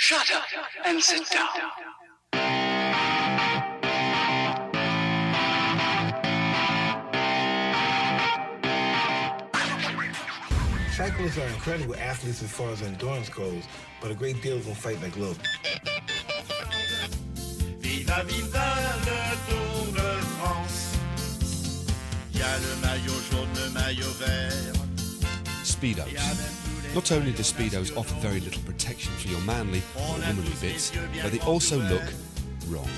Shut up and sit down. Cyclists are incredible athletes as far as endurance goes, but a great deal of them fight like little. Viva, viva le Tour de France. Y a le maillot jaune, le maillot vert. Speedos. Not only do Speedos offer very little protection for your manly or womanly bits, but they also look wrong.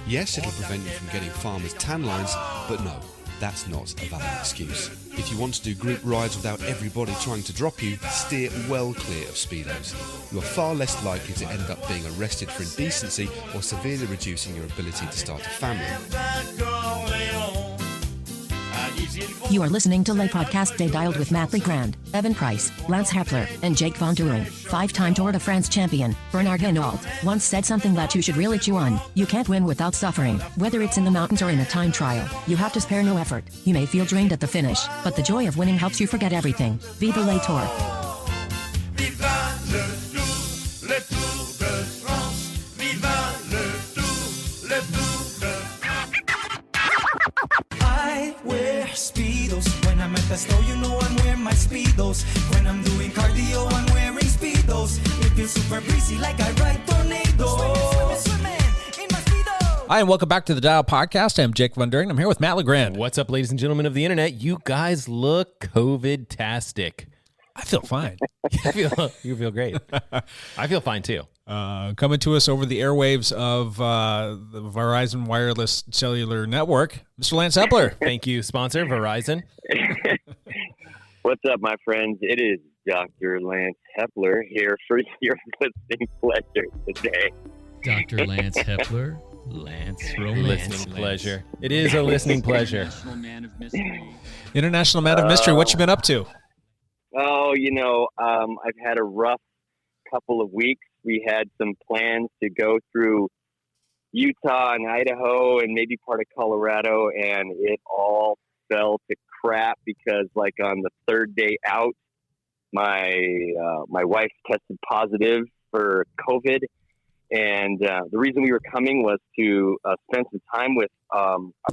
Yes, it'll prevent you from getting farmers' tan lines, but no, that's not a valid excuse. If you want to do group rides without everybody trying to drop you, steer well clear of Speedos. You are far less likely to end up being arrested for indecency or severely reducing your ability to start a family. You are listening to Le Podcast Day Dialed with Matt Legrand, Evan Price, Lance Hepler, and Jake Von Turing. 5-time Tour de France champion, Bernard Hinault, once said something that you should really chew on. You can't win without suffering. Whether it's in the mountains or in a time trial, you have to spare no effort. You may feel drained at the finish, but the joy of winning helps you forget everything. Viva Le Tour. Viva le Tour de France. Viva le Tour de I wear Speedos. When I'm at the store, you know I'm wearing my Speedos. When I'm doing cardio, I'm wearing Speedos. It feels super breezy like I ride tornadoes. Swimming in my Speedos. Hi, and welcome back to the Dial Podcast. I'm Jake Von During. I'm here with Matt Legrand. What's up, ladies and gentlemen of the internet? You guys look COVID-tastic. I feel fine. You feel great. I feel fine, too. Coming to us over the airwaves of the Verizon Wireless Cellular Network, Mr. Lance Hepler. Thank you, sponsor, Verizon. What's up, my friends? It is Dr. Lance Hepler here for your listening pleasure today. Dr. Lance Hepler, Lance Romance. Listening pleasure. It is a listening pleasure. International Man of Mystery. International Man of Mystery, what you been up to? Oh, I've had a rough couple of weeks. We had some plans to go through Utah and Idaho and maybe part of Colorado, and it all fell to crap because, like, on the third day out, my wife tested positive for COVID, and the reason we were coming was to spend some time with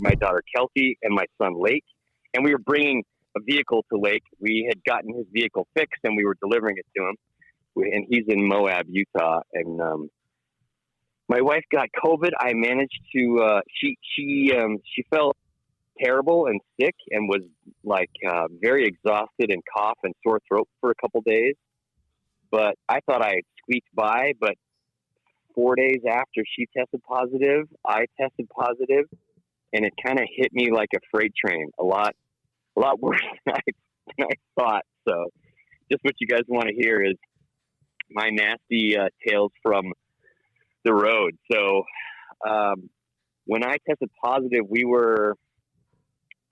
my daughter Kelsey and my son Lake, and we were bringing a vehicle to Lake. We had gotten his vehicle fixed, and we were delivering it to him. And he's in Moab, Utah. And my wife got COVID. I managed to. She felt terrible and sick, and was like very exhausted and cough and sore throat for a couple days. But I thought I had squeaked by. But 4 days after she tested positive, I tested positive, and it kind of hit me like a freight train. A lot worse than I thought. So, just what you guys want to hear is my nasty tales from the road. So, when I tested positive, we were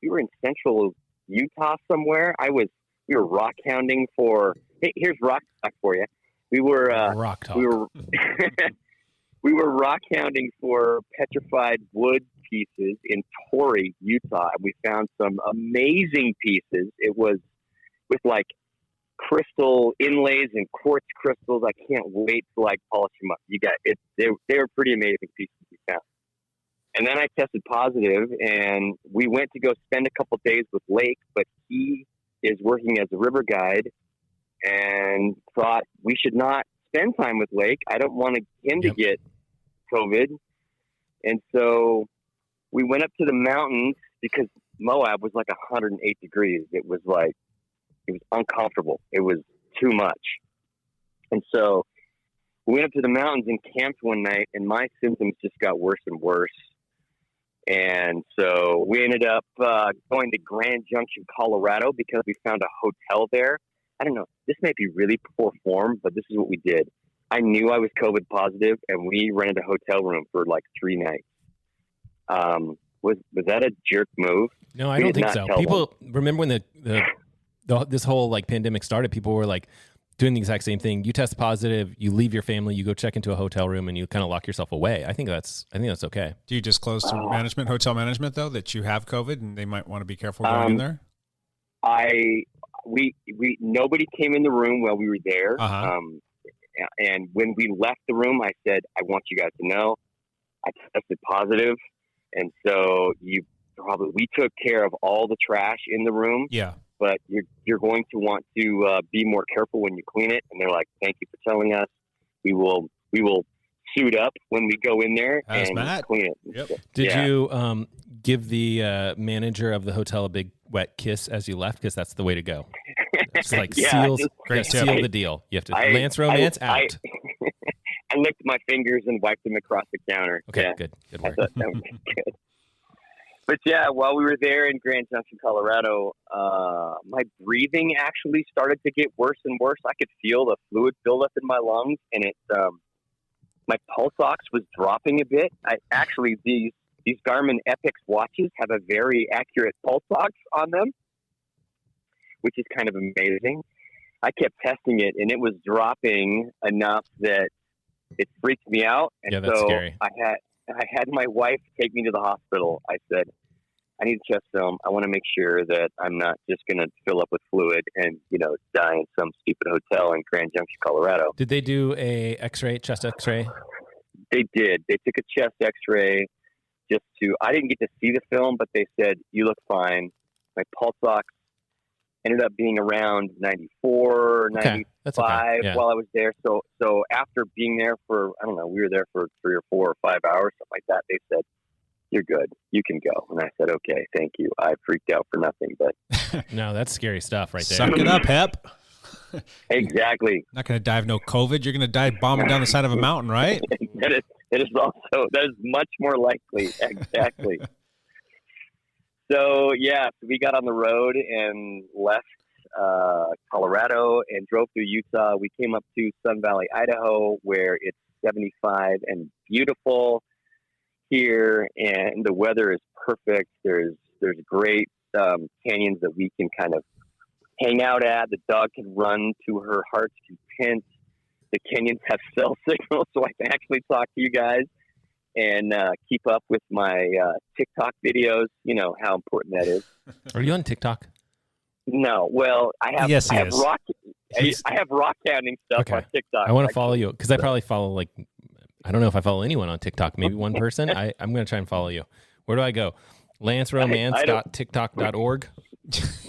in central Utah somewhere. We were rock hounding for. Hey, here's rock talk for you. We were rock talk. We were we were rock hounding for petrified wood pieces in Torrey, Utah, and we found some amazing pieces. It was with like crystal inlays and quartz crystals. I can't wait to polish them up. You got it. They were pretty amazing pieces we found. And then I tested positive, and we went to go spend a couple days with Lake, but he is working as a river guide, and thought we should not spend time with Lake. I don't want him to get COVID. And so we went up to the mountains because Moab was like 108 degrees. It was uncomfortable. It was too much. And so we went up to the mountains and camped one night, and my symptoms just got worse and worse. And so we ended up going to Grand Junction, Colorado, because we found a hotel there. I don't know. This may be really poor form, but this is what we did. I knew I was COVID positive, and we rented a hotel room for like 3 nights. Was that a jerk move? No, I don't think so. People remember when this whole like pandemic started, people were like doing the exact same thing. You test positive, you leave your family, you go check into a hotel room, and you kind of lock yourself away. I think that's okay. Do you disclose to hotel management, though, that you have COVID and they might want to be careful going in there? We nobody came in the room while we were there. And when we left the room, I said, I want you guys to know I tested positive. And so we took care of all the trash in the room. Yeah. But you're going to want to be more careful when you clean it. And they're like, thank you for telling us. We will suit up when we go in there and clean it. Yep. Did you give the manager of the hotel a big wet kiss as you left? Because that's the way to go. It's like seal the deal. You have to Lance Romance out. I licked my fingers and wiped them across the counter. Okay, good work. I thought that was good. But yeah, while we were there in Grand Junction, Colorado, my breathing actually started to get worse and worse. I could feel the fluid buildup in my lungs, and my pulse ox was dropping a bit. These Garmin Epix watches have a very accurate pulse ox on them, which is kind of amazing. I kept testing it, and it was dropping enough that it freaked me out. And that's so scary. I had my wife take me to the hospital. I said, I need a chest film. I want to make sure that I'm not just going to fill up with fluid and, die in some stupid hotel in Grand Junction, Colorado. Did they do a chest X-ray? They did. They took a chest X-ray I didn't get to see the film, but they said, you look fine. My pulse ox ended up being around 94, 95 while I was there. So after being there for, I don't know, we were there for 3 or 4 or 5 hours, something like that. They said, you're good. You can go. And I said, okay, thank you. I freaked out for nothing, but no, that's scary stuff right there. Suck it up, Hep. Exactly. Not going to die of no COVID. You're going to die bombing down the side of a mountain, right? That is much more likely. Exactly. So yeah, we got on the road and left Colorado and drove through Utah. We came up to Sun Valley, Idaho, where it's 75 and beautiful here, and the weather is perfect. There's great canyons that we can kind of hang out at. The dog can run to her heart's content. The canyons have cell signals, so I can actually talk to you guys and keep up with my TikTok videos. You know how important that is. Are you on TikTok? No. Well, I have. Yes, I have rock. I have rock counting stuff on TikTok. I want to follow you because I probably follow I don't know if I follow anyone on TikTok. Maybe one person. I'm going to try and follow you. Where do I go? LanceRomance.tiktok.org.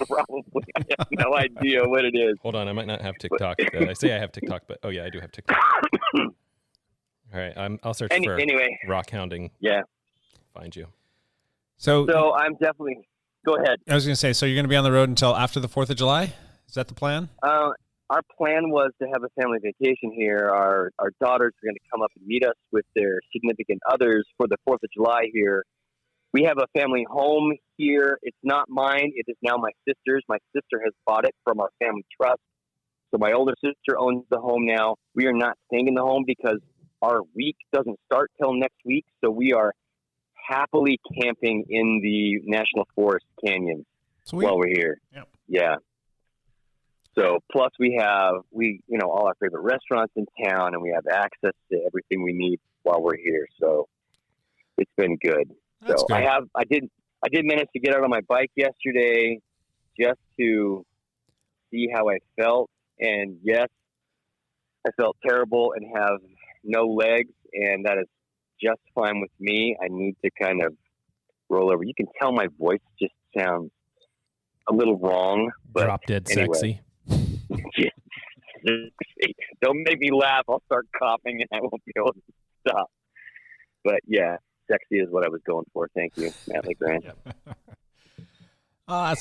Probably. I have no idea what it is. Hold on, I might not have TikTok. I say I have TikTok, but I do have TikTok. All right, I'll search for rock hounding. Yeah, find you. So I'm definitely. Go ahead. I was going to say, so you're going to be on the road until after the 4th of July? Is that the plan? Our plan was to have a family vacation here. Our daughters are going to come up and meet us with their significant others for the 4th of July here. We have a family home here. It's not mine. It is now my sister's. My sister has bought it from our family trust. So my older sister owns the home now. We are not staying in the home because our week doesn't start till next week. So we are happily camping in the National Forest canyons while we're here. Yep. Yeah. So plus we have all our favorite restaurants in town, and we have access to everything we need while we're here. So it's been good. That's so good. I did manage to get out on my bike yesterday just to see how I felt. And yes, I felt terrible and have no legs, and that is just fine with me. I need to kind of roll over. You can tell my voice just sounds a little wrong. But drop dead anyway. sexy. Don't make me laugh. I'll start coughing and I won't be able to stop. But yeah, sexy is what I was going for. Thank you, Matt LeGrand. That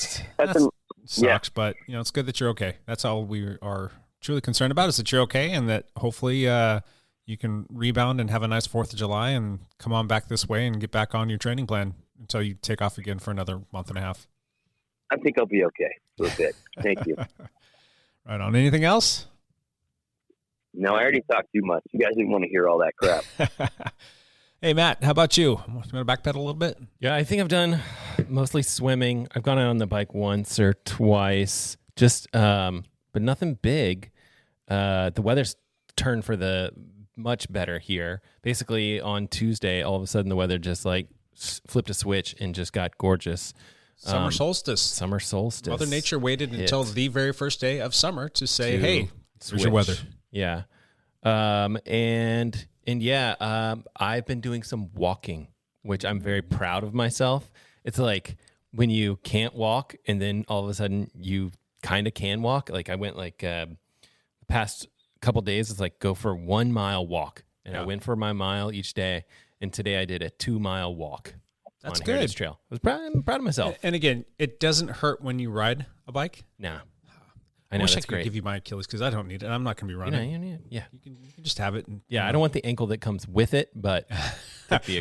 sucks, but it's good that you're okay. That's all we are truly concerned about, is that you're okay, and that hopefully you can rebound and have a nice 4th of July and come on back this way and get back on your training plan until you take off again for another month and a half. I think I'll be okay for a bit. Thank you. Right on. Anything else? No, I already talked too much. You guys didn't want to hear all that crap. Hey, Matt, how about you? You want to backpedal a little bit? Yeah, I think I've done mostly swimming. I've gone out on the bike once or twice, but nothing big. The weather's turned for the much better here. Basically, on Tuesday, all of a sudden the weather just flipped a switch and just got gorgeous. Summer solstice. Summer solstice. Mother Nature waited until the very first day of summer to say, hey, here's your weather. Yeah. And yeah, I've been doing some walking, which I'm very proud of myself. It's like when you can't walk and then all of a sudden you kind of can walk. Like I went like the past couple days, it's like go for a 1 mile walk. And I went for my mile each day. And today I did a 2 mile walk. That's on good. Heritage Trail. I'm proud of myself. And again, it doesn't hurt when you ride a bike. Nah. I wish I could give you my Achilles because I don't need it. I'm not going to be running. You can just have it. And, I don't want the ankle that comes with it, but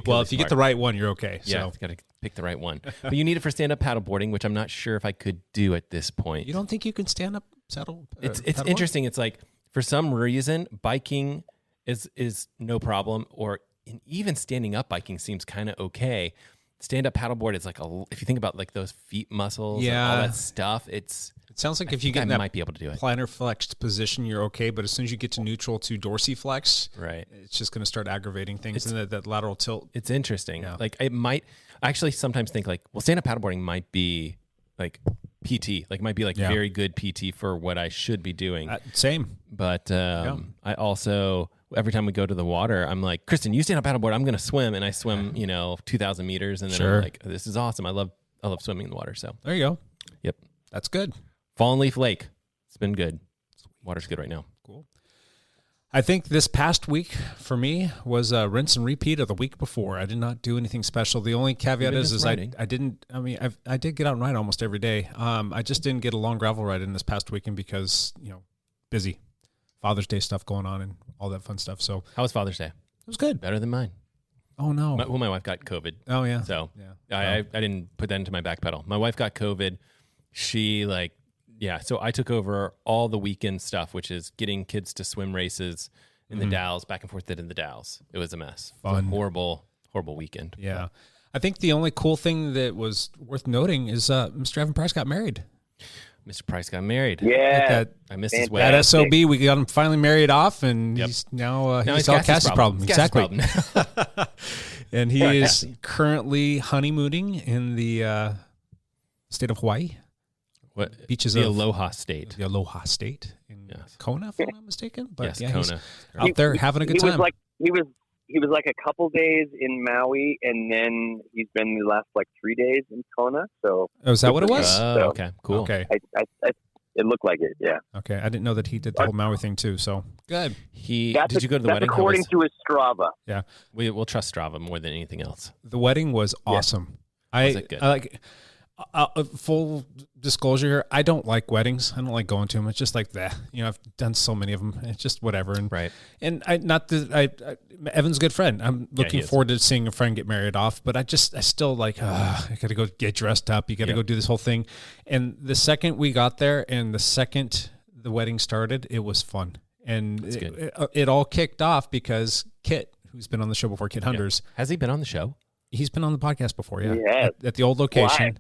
well, if you get the right one, you're okay. Yeah, got to pick the right one. But you need it for stand-up paddleboarding, which I'm not sure if I could do at this point. You don't think you can stand up saddle? It's interesting. It's like for some reason, biking is no problem, or even standing up biking seems kind of okay. Stand-up paddleboard is like if you think about like those feet muscles, and all that stuff. It sounds like if you get in that might be able to do it. Plantar flexed position, you're okay. But as soon as you get to neutral to dorsiflex, right, it's just going to start aggravating things. And that lateral tilt. It's interesting. Yeah. Like it might. I actually sometimes think like, well, stand-up paddleboarding might be like PT. Like might be like very good PT for what I should be doing. Same. But I also. Every time we go to the water, I'm like, Kristen, you stand up paddleboard. I'm going to swim, and I swim, 2,000 meters, and then I'm like, this is awesome. I love swimming in the water. So there you go. Yep, that's good. Fallen Leaf Lake, it's been good. Water's good right now. Cool. I think this past week for me was a rinse and repeat of the week before. I did not do anything special. The only caveat is I didn't. I mean, I did get out and ride almost every day. I just didn't get a long gravel ride in this past weekend because busy. Father's Day stuff going on and all that fun stuff. So how was Father's Day? It was good. Better than mine. Oh no. My wife got COVID. Oh yeah. So I didn't put that into my back pedal. My wife got COVID. She so I took over all the weekend stuff, which is getting kids to swim races in the Dalles, back and forth in the Dalles. It was a mess. Fun. It was a horrible weekend. Yeah. I think the only cool thing that was worth noting is Mr. Evan Price got married. Mr. Price got married. Yeah. I missed his wedding. At SOB, we got him finally married off, and he's now he's all Cassie's problem. Exactly. And he is currently honeymooning in the state of Hawaii. What beaches? The Aloha State. The Aloha State in Kona, if I'm not mistaken. But yes, Kona. He's out there having a good time. He was like a couple days in Maui, and then he's been the last 3 days in Kona. So is that what it was? Okay, cool. Okay, it looked like it. Yeah. Okay, I didn't know that he did the whole Maui thing too. So good. Did you go to the wedding? According to his Strava. Yeah, we'll trust Strava more than anything else. The wedding was awesome. Yeah. Was it good? I like. Full disclosure here, I don't like weddings. I don't like going to them. It's just like that. I've done so many of them. It's just whatever. And And Evan's a good friend. I'm looking forward to seeing a friend get married off. But I still I got to go get dressed up. You got to go do this whole thing. And the second we got there, and the second the wedding started, it was fun. And it all kicked off because Kit, who's been on the show before, Kit Hunders, has he been on the show? He's been on the podcast before. Yeah, yes. At the old location. Why?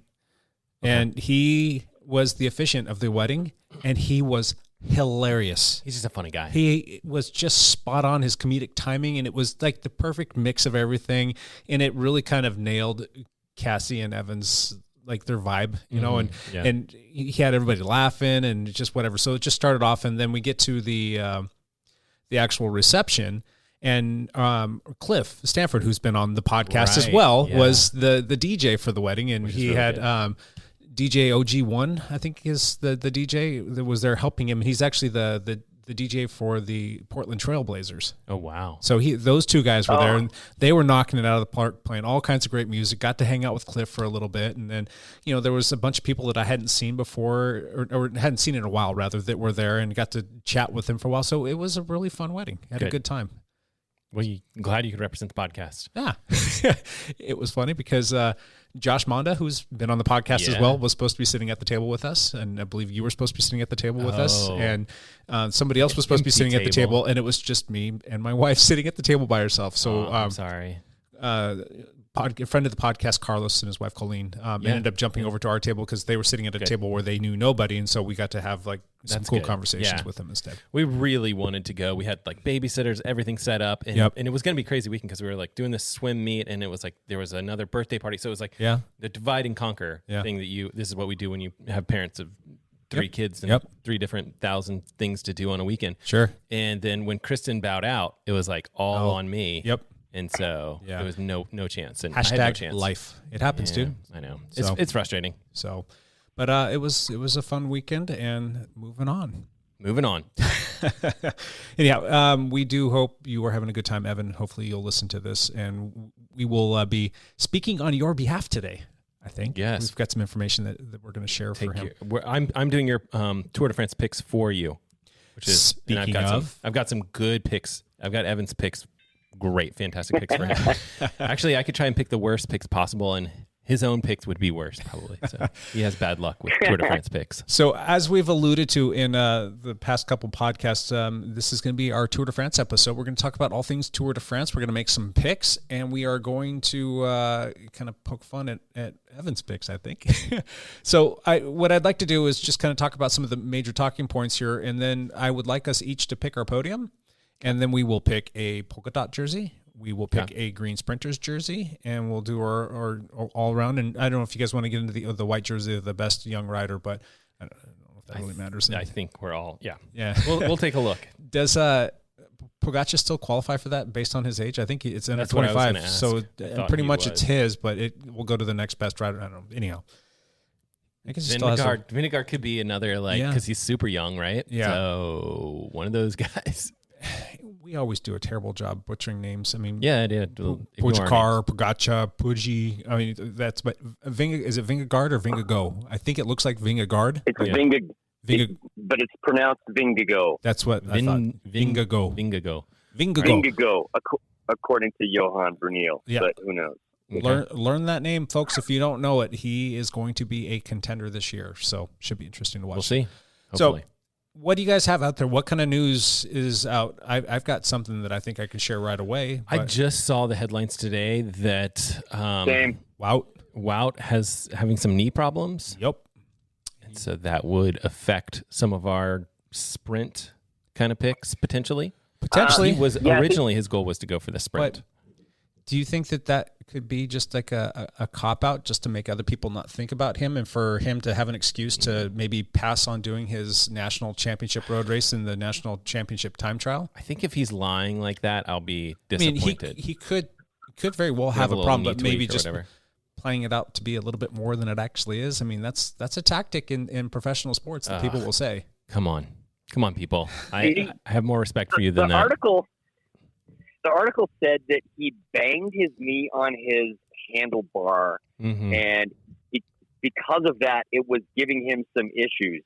And he was the officiant of the wedding, and he was hilarious. He's just a funny guy. He was just spot on, his comedic timing, and it was like the perfect mix of everything. And it really kind of nailed Cassie and Evan's, their vibe, and he had everybody laughing and just whatever. So it just started off, and then we get to the actual reception. And Cliff Stanford, who's been on the podcast as well, was the DJ for the wedding, and he had DJ OG1, I think is the DJ that was there helping him. He's actually the DJ for the Portland Trailblazers. Oh wow! So those two guys were there, and they were knocking it out of the park, playing all kinds of great music. Got to hang out with Cliff for a little bit, and then there was a bunch of people that I hadn't seen before, or hadn't seen in a while rather, that were there, and got to chat with them for a while. So it was a really fun wedding. Had a good time. Well, I'm glad you could represent the podcast. Yeah. It was funny because Josh Monda, who's been on the podcast as well, was supposed to be sitting at the table with us. And I believe you were supposed to be sitting at the table with us. And somebody else was supposed to be sitting at the table. And it was just me and my wife sitting at the table by herself. So I'm sorry. A friend of the podcast, Carlos, and his wife Colleen, ended up jumping over to our table because they were sitting at a table where they knew nobody, and so we got to have some cool conversations with them instead. We really wanted to go. We had babysitters, everything set up, and it was going to be a crazy weekend because we were doing this swim meet, and it was there was another birthday party, so it was the divide and conquer thing that this is what we do when you have parents of 3 kids and 3 different 1,000 things to do on a weekend. Sure. And then when Kristen bowed out, it was like all on me. Yep. And so there was no chance. And Hashtag I had no chance. life. It happens, dude. I know. So- It's frustrating. So, but it was a fun weekend, and moving on. Anyhow, we do hope you are having a good time, Evan. Hopefully you'll listen to this, and we will be speaking on your behalf today, I think. Yes. We've got some information that we're going to share for him. I'm doing your Tour de France picks for you, which is Speaking I've got some good picks. I've got Evan's picks. Great, fantastic picks for him. Actually, I could try and pick the worst picks possible, and his own picks would be worse, probably. So he has bad luck with Tour de France picks. So as we've alluded to in the past couple podcasts, this is going to be our Tour de France episode. We're going to talk about all things Tour de France. We're going to make some picks, and we are going to kind of poke fun at Evan's picks, I think. So what I'd like to do is just kind of talk about some of the major talking points here, and then I would like us each to pick our podium, and then we will pick a polka dot jersey. We will pick a green sprinters jersey, and we'll do our all around. And I don't know if you guys want to get into the white jersey of the best young rider, but I don't know if that really matters. I think we're all, yeah. We'll take a look. Does Pogacar still qualify for that based on his age? I think it's under 25, so pretty much it's his, but it will go to the next best rider. I don't know. Anyhow, I guess Vingegaard could be another, because he's super young, right? Yeah. So one of those guys. We always do a terrible job butchering names. I mean, I did. Pogacar, Pucci. I mean, that's, but is it Vingegaard or Vingegaard? I think it looks like Vingegaard. It's but it's pronounced Vingegaard. That's what I thought. Vingegaard, according to Johan Brunel. Yeah. But who knows? Learn that name, folks. If you don't know it, he is going to be a contender this year. So should be interesting to watch. We'll see. Hopefully. So, what do you guys have out there? What kind of news is out? I've got something that I think I can share right away. I just saw the headlines today that Wout has having some knee problems. Yep. And so that would affect some of our sprint kind of picks potentially. Originally his goal was to go for the sprint. But do you think that could be just like a cop-out just to make other people not think about him and for him to have an excuse to maybe pass on doing his national championship road race in the national championship time trial? I think if he's lying like that, I'll be disappointed. I mean, he could very well have a problem, but maybe just playing it out to be a little bit more than it actually is. I mean, that's a tactic in professional sports that people will say. Come on, people. I have more respect for you than that. The article said that he banged his knee on his handlebar, and because of that, it was giving him some issues,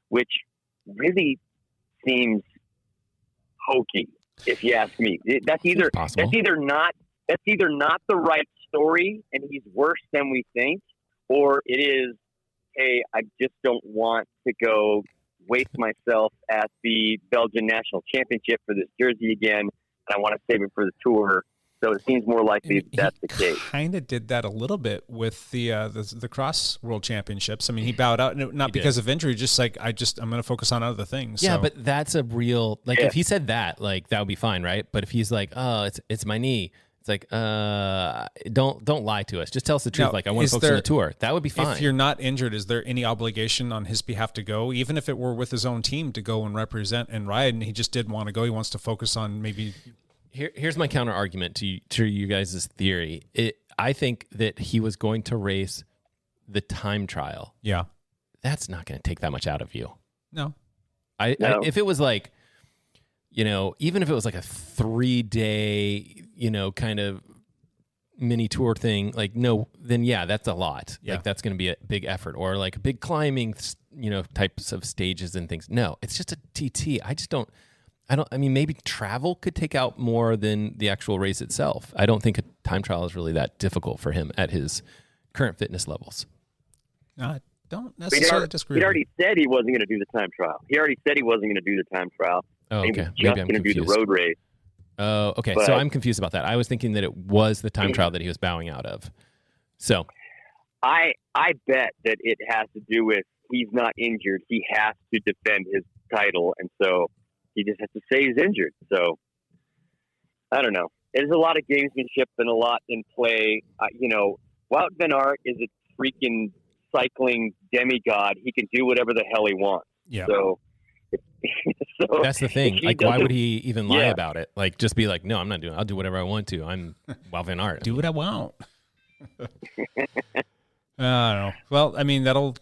which really seems hokey, if you ask me. That's either not the right story, and he's worse than we think, or it is, hey, I just don't want to go waste myself at the Belgian National Championship for this jersey again. I want to save it for the Tour, so it seems more likely that's the case. Kind of did that a little bit with the cross world championships. I mean, he bowed out, not because of injury, just like I'm going to focus on other things. Yeah, so. but that's a real if he said that, that would be fine, right? But if he's like, oh, it's my knee, it's like, don't lie to us. Just tell us the truth. Now, I want to focus on the Tour. That would be fine. If you're not injured, is there any obligation on his behalf to go, even if it were with his own team, to go and represent and ride? And he just didn't want to go. He wants to focus on maybe. Here's my counter argument to you guys' theory. I think that he was going to race the time trial. Yeah, that's not going to take that much out of you. No, if it was even if it was like a 3-day, kind of mini tour thing, then that's a lot. Yeah. That's going to be a big effort, or like big climbing, types of stages and things. No, it's just a TT. I mean, maybe travel could take out more than the actual race itself. I don't think a time trial is really that difficult for him at his current fitness levels. I don't necessarily disagree. He already said he wasn't going to do the time trial. Oh, okay. He was just going to do the road race. Oh, okay. So I'm confused about that. I was thinking that it was the time trial that he was bowing out of. So I bet that it has to do with he's not injured. He has to defend his title, and so he just has to say he's injured. So I don't know. There's a lot of gamesmanship and a lot in play. Wout van Aert is a freaking cycling demigod. He can do whatever the hell he wants. Yeah. So that's the thing. if he Like, why would doesn't- he even lie Yeah. about it? Like, just be like, no, I'm not doing it. I'll do whatever I want to. I'm Wout Van Aert. Do what I want. I don't know. Well, I mean, that'll.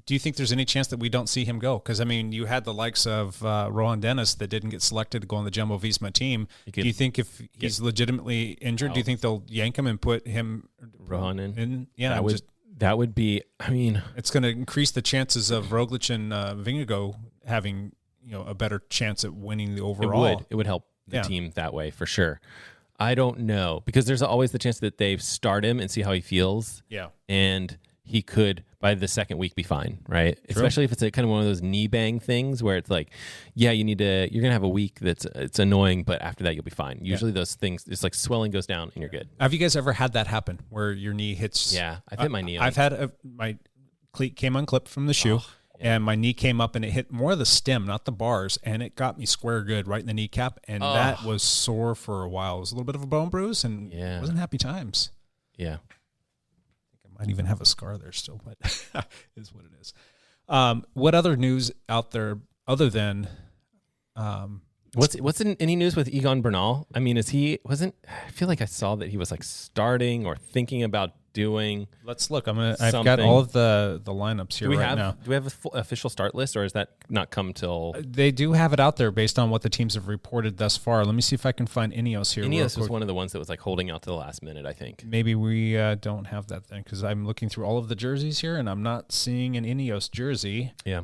Do you think there's any chance that we don't see him go? Because I mean, you had the likes of Rohan Dennis that didn't get selected to go on the Jumbo Visma team. Do you think if he's legitimately injured, do you think they'll yank him and put him Rohan in? Yeah, that would be. I mean, it's going to increase the chances of Roglic and Vingegaard having a better chance at winning the overall. It would help the team that way for sure. I don't know, because there's always the chance that they start him and see how he feels. Yeah. And he could, by the second week, be fine, right? True. Especially if it's kind of one of those knee bang things where it's like, yeah, you're going to have a week it's annoying, but after that, you'll be fine. Usually those things, it's like swelling goes down and you're good. Have you guys ever had that happen where your knee hits? Yeah, I've hit my knee. I've had my cleat came unclipped from the shoe. And my knee came up and it hit more of the stem, not the bars, and it got me square good right in the kneecap, and that was sore for a while. It was a little bit of a bone bruise, and it wasn't happy times. Yeah. I think I might even have a scar there still, but it is what it is. What other news out there other than what's any news with Egan Bernal? I mean, I feel like I saw that he was like starting or thinking about doing. Let's look. I've got all of the lineups here now. Do we have a full official start list, or has that not come till? They do have it out there based on what the teams have reported thus far. Let me see if I can find Ineos here. Ineos was one of the ones that was like holding out to the last minute, I think. Maybe we don't have that then, because I'm looking through all of the jerseys here and I'm not seeing an Ineos jersey. Yeah.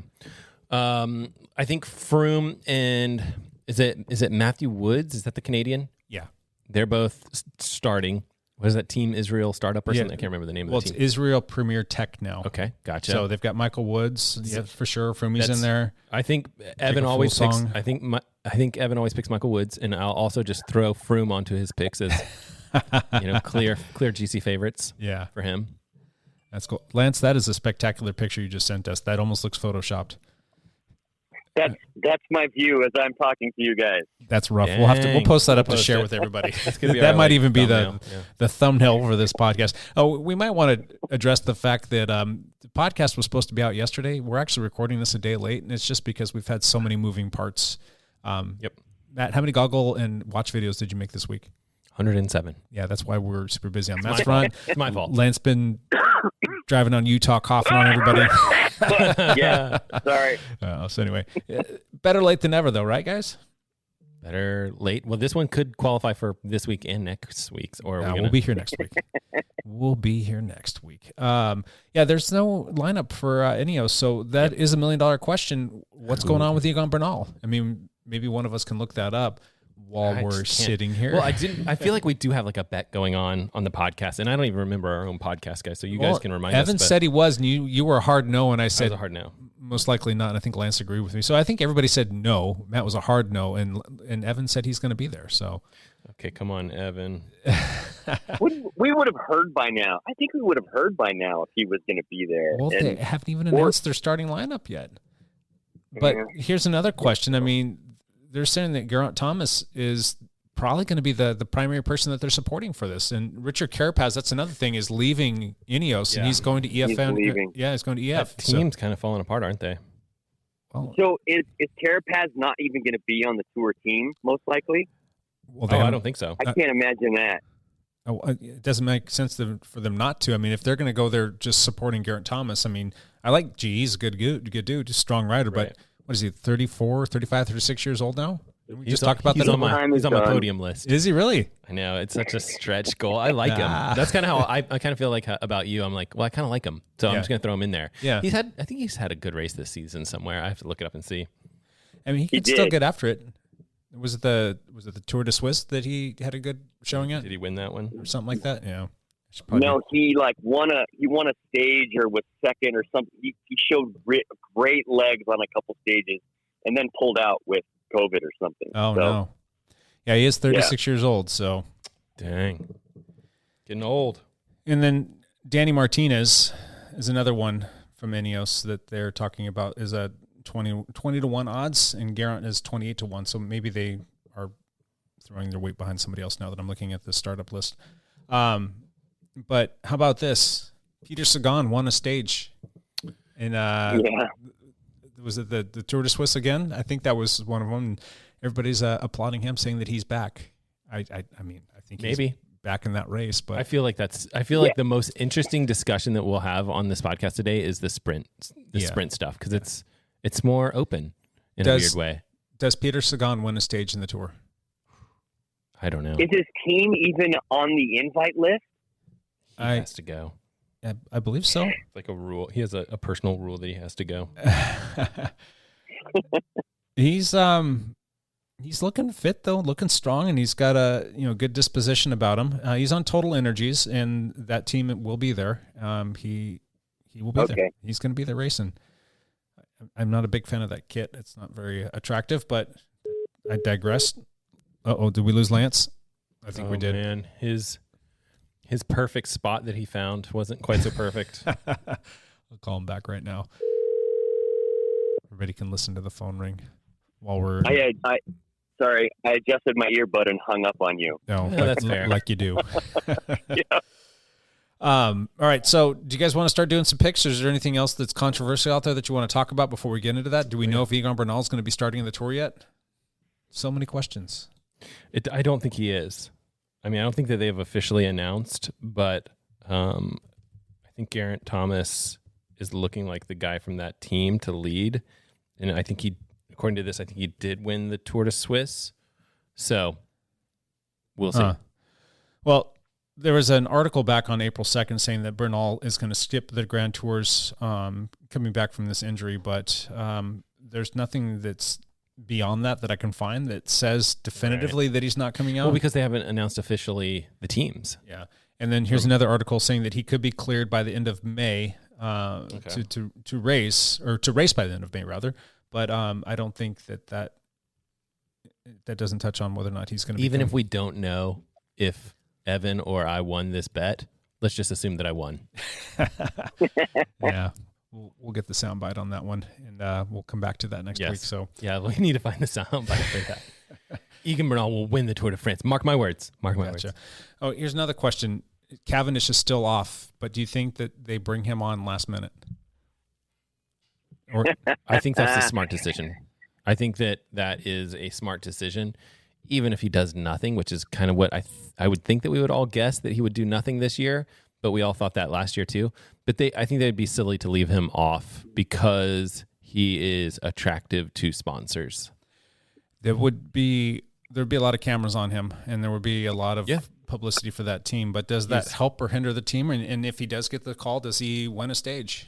I think Froome and is it Matthew Woods? Is that the Canadian? Yeah. They're both starting. What is that, Team Israel startup or something? I can't remember the name of the team. Well, it's Israel Premier Tech now. Okay, gotcha. So they've got Michael Woods, for sure. Froome's in there. I think Evan always picks. I think Evan always picks Michael Woods, and I'll also just throw Froome onto his picks as clear GC favorites. Yeah, for him. That's cool, Lance. That is a spectacular picture you just sent us. That almost looks photoshopped. That's my view as I'm talking to you guys. That's rough. Dang. We'll post that up to share with everybody. That might even be the thumbnail for this podcast. Oh, we might want to address the fact that the podcast was supposed to be out yesterday. We're actually recording this a day late, and it's just because we've had so many moving parts. Yep. Matt, how many goggle and watch videos did you make this week? 107. Yeah, that's why we're super busy on Matt's front. It's my fault. Lance been driving on Utah, coughing on everybody. Yeah, sorry. So anyway, better late than never, though, right, guys? Better late. Well, this one could qualify for this week and next week's. Or we'll be here next week. We'll be here next week. There's no lineup for Ineos, so that is $1 million question. What's going on with Egan Bernal? I mean, maybe one of us can look that up while we're sitting here. Well, I feel like we do have like a bet going on the podcast, and I don't even remember our own podcast, guys. So you guys can remind us. Evan said he was, and you were a hard no, and I said was a hard no. Most likely not. And I think Lance agreed with me. So I think everybody said no. Matt was a hard no, and Evan said he's going to be there. So okay, come on, Evan. We would have heard by now. I think we would have heard by now if he was going to be there. Well, they haven't even announced their starting lineup yet. But here's another question. I mean, they're saying that Geraint Thomas is probably going to be the primary person that they're supporting for this. And Richard Carapaz, that's another thing, is leaving Ineos, and he's going to EF. He's leaving. Yeah, he's going to EF. That team's kind of falling apart, aren't they? Well, so is Carapaz not even going to be on the Tour team, most likely? Well, I don't think so. I can't imagine that. It doesn't make sense for them not to. I mean, if they're going to go there just supporting Geraint Thomas, I mean, I like he's a good dude, just strong rider, but what is he, 34, 35, 36 years old now? We just talked about that. He's on my podium list. Is he really? I know. It's such a stretch goal. I like him. That's kind of how I kind of feel like about you. I'm like, well, I kind of like him. So I'm just going to throw him in there. Yeah. I think he's had a good race this season somewhere. I have to look it up and see. I mean, he could still get after it. Was it the Tour de Suisse that he had a good showing at? Did he win that one? Or something like that? Yeah. No, he won a stage or was second or something. He showed great legs on a couple stages and then pulled out with COVID or something. Oh, no. Yeah, he is 36 years old, so. Dang. Getting old. And then Danny Martinez is another one from Ineos that they're talking about, is a 20 to 1 odds, and Geraint is 28 to 1, so maybe they are throwing their weight behind somebody else now that I'm looking at the startup list. But how about this? Peter Sagan won a stage. And was it the Tour de Suisse again? I think that was one of them. Everybody's applauding him, saying that he's back. I mean, I think maybe he's back in that race. But I feel like like the most interesting discussion that we'll have on this podcast today is the sprint stuff, because it's more open in a weird way. Does Peter Sagan win a stage in the Tour? I don't know. Is his team even on the invite list? He has to go. I believe so. It's like a rule. He has a personal rule that he has to go. He's looking fit though, looking strong, and he's got a good disposition about him. He's on Total Energies, and that team will be there. He will be there. He's going to be there racing. I'm not a big fan of that kit. It's not very attractive, but I digress. Did we lose Lance? I think we did. Man, his perfect spot that he found wasn't quite so perfect. I'll call him back right now. Everybody can listen to the phone ring while we're. Sorry, I adjusted my earbud and hung up on you. No, that's fair. Like you do. Yeah. All right. So, do you guys want to start doing some picks? Or is there anything else that's controversial out there that you want to talk about before we get into that? Do we know if Egan Bernal is going to be starting in the Tour yet? So many questions. I don't think he is. I mean, I don't think that they've officially announced, but I think Geraint Thomas is looking like the guy from that team to lead. And I think according to this, I think he did win the Tour de Suisse. So we'll see. Well, there was an article back on April 2nd saying that Bernal is going to skip the Grand Tours coming back from this injury, but there's nothing that's beyond that I can find that says definitively that he's not coming out. Well, because they haven't announced officially the teams. Yeah. And then here's another article saying that he could be cleared by the end of May to race by the end of May rather. But I don't think that doesn't touch on whether or not he's going to be. Even if we don't know if Evan or I won this bet, let's just assume that I won. Yeah. We'll get the soundbite on that one, and we'll come back to that next week. So yeah, we need to find the soundbite for that. Egan Bernal will win the Tour de France. Mark my words. Mark my words. Oh, here's another question. Cavendish is still off, but do you think that they bring him on last minute? Or I think that's a smart decision. I think that is a smart decision, even if he does nothing, which is kind of what I would think that we would all guess that he would do nothing this year. But we all thought that last year too. But I think they'd be silly to leave him off because he is attractive to sponsors. There'd be a lot of cameras on him, and there would be a lot of publicity for that team. But does that help or hinder the team? And if he does get the call, does he win a stage?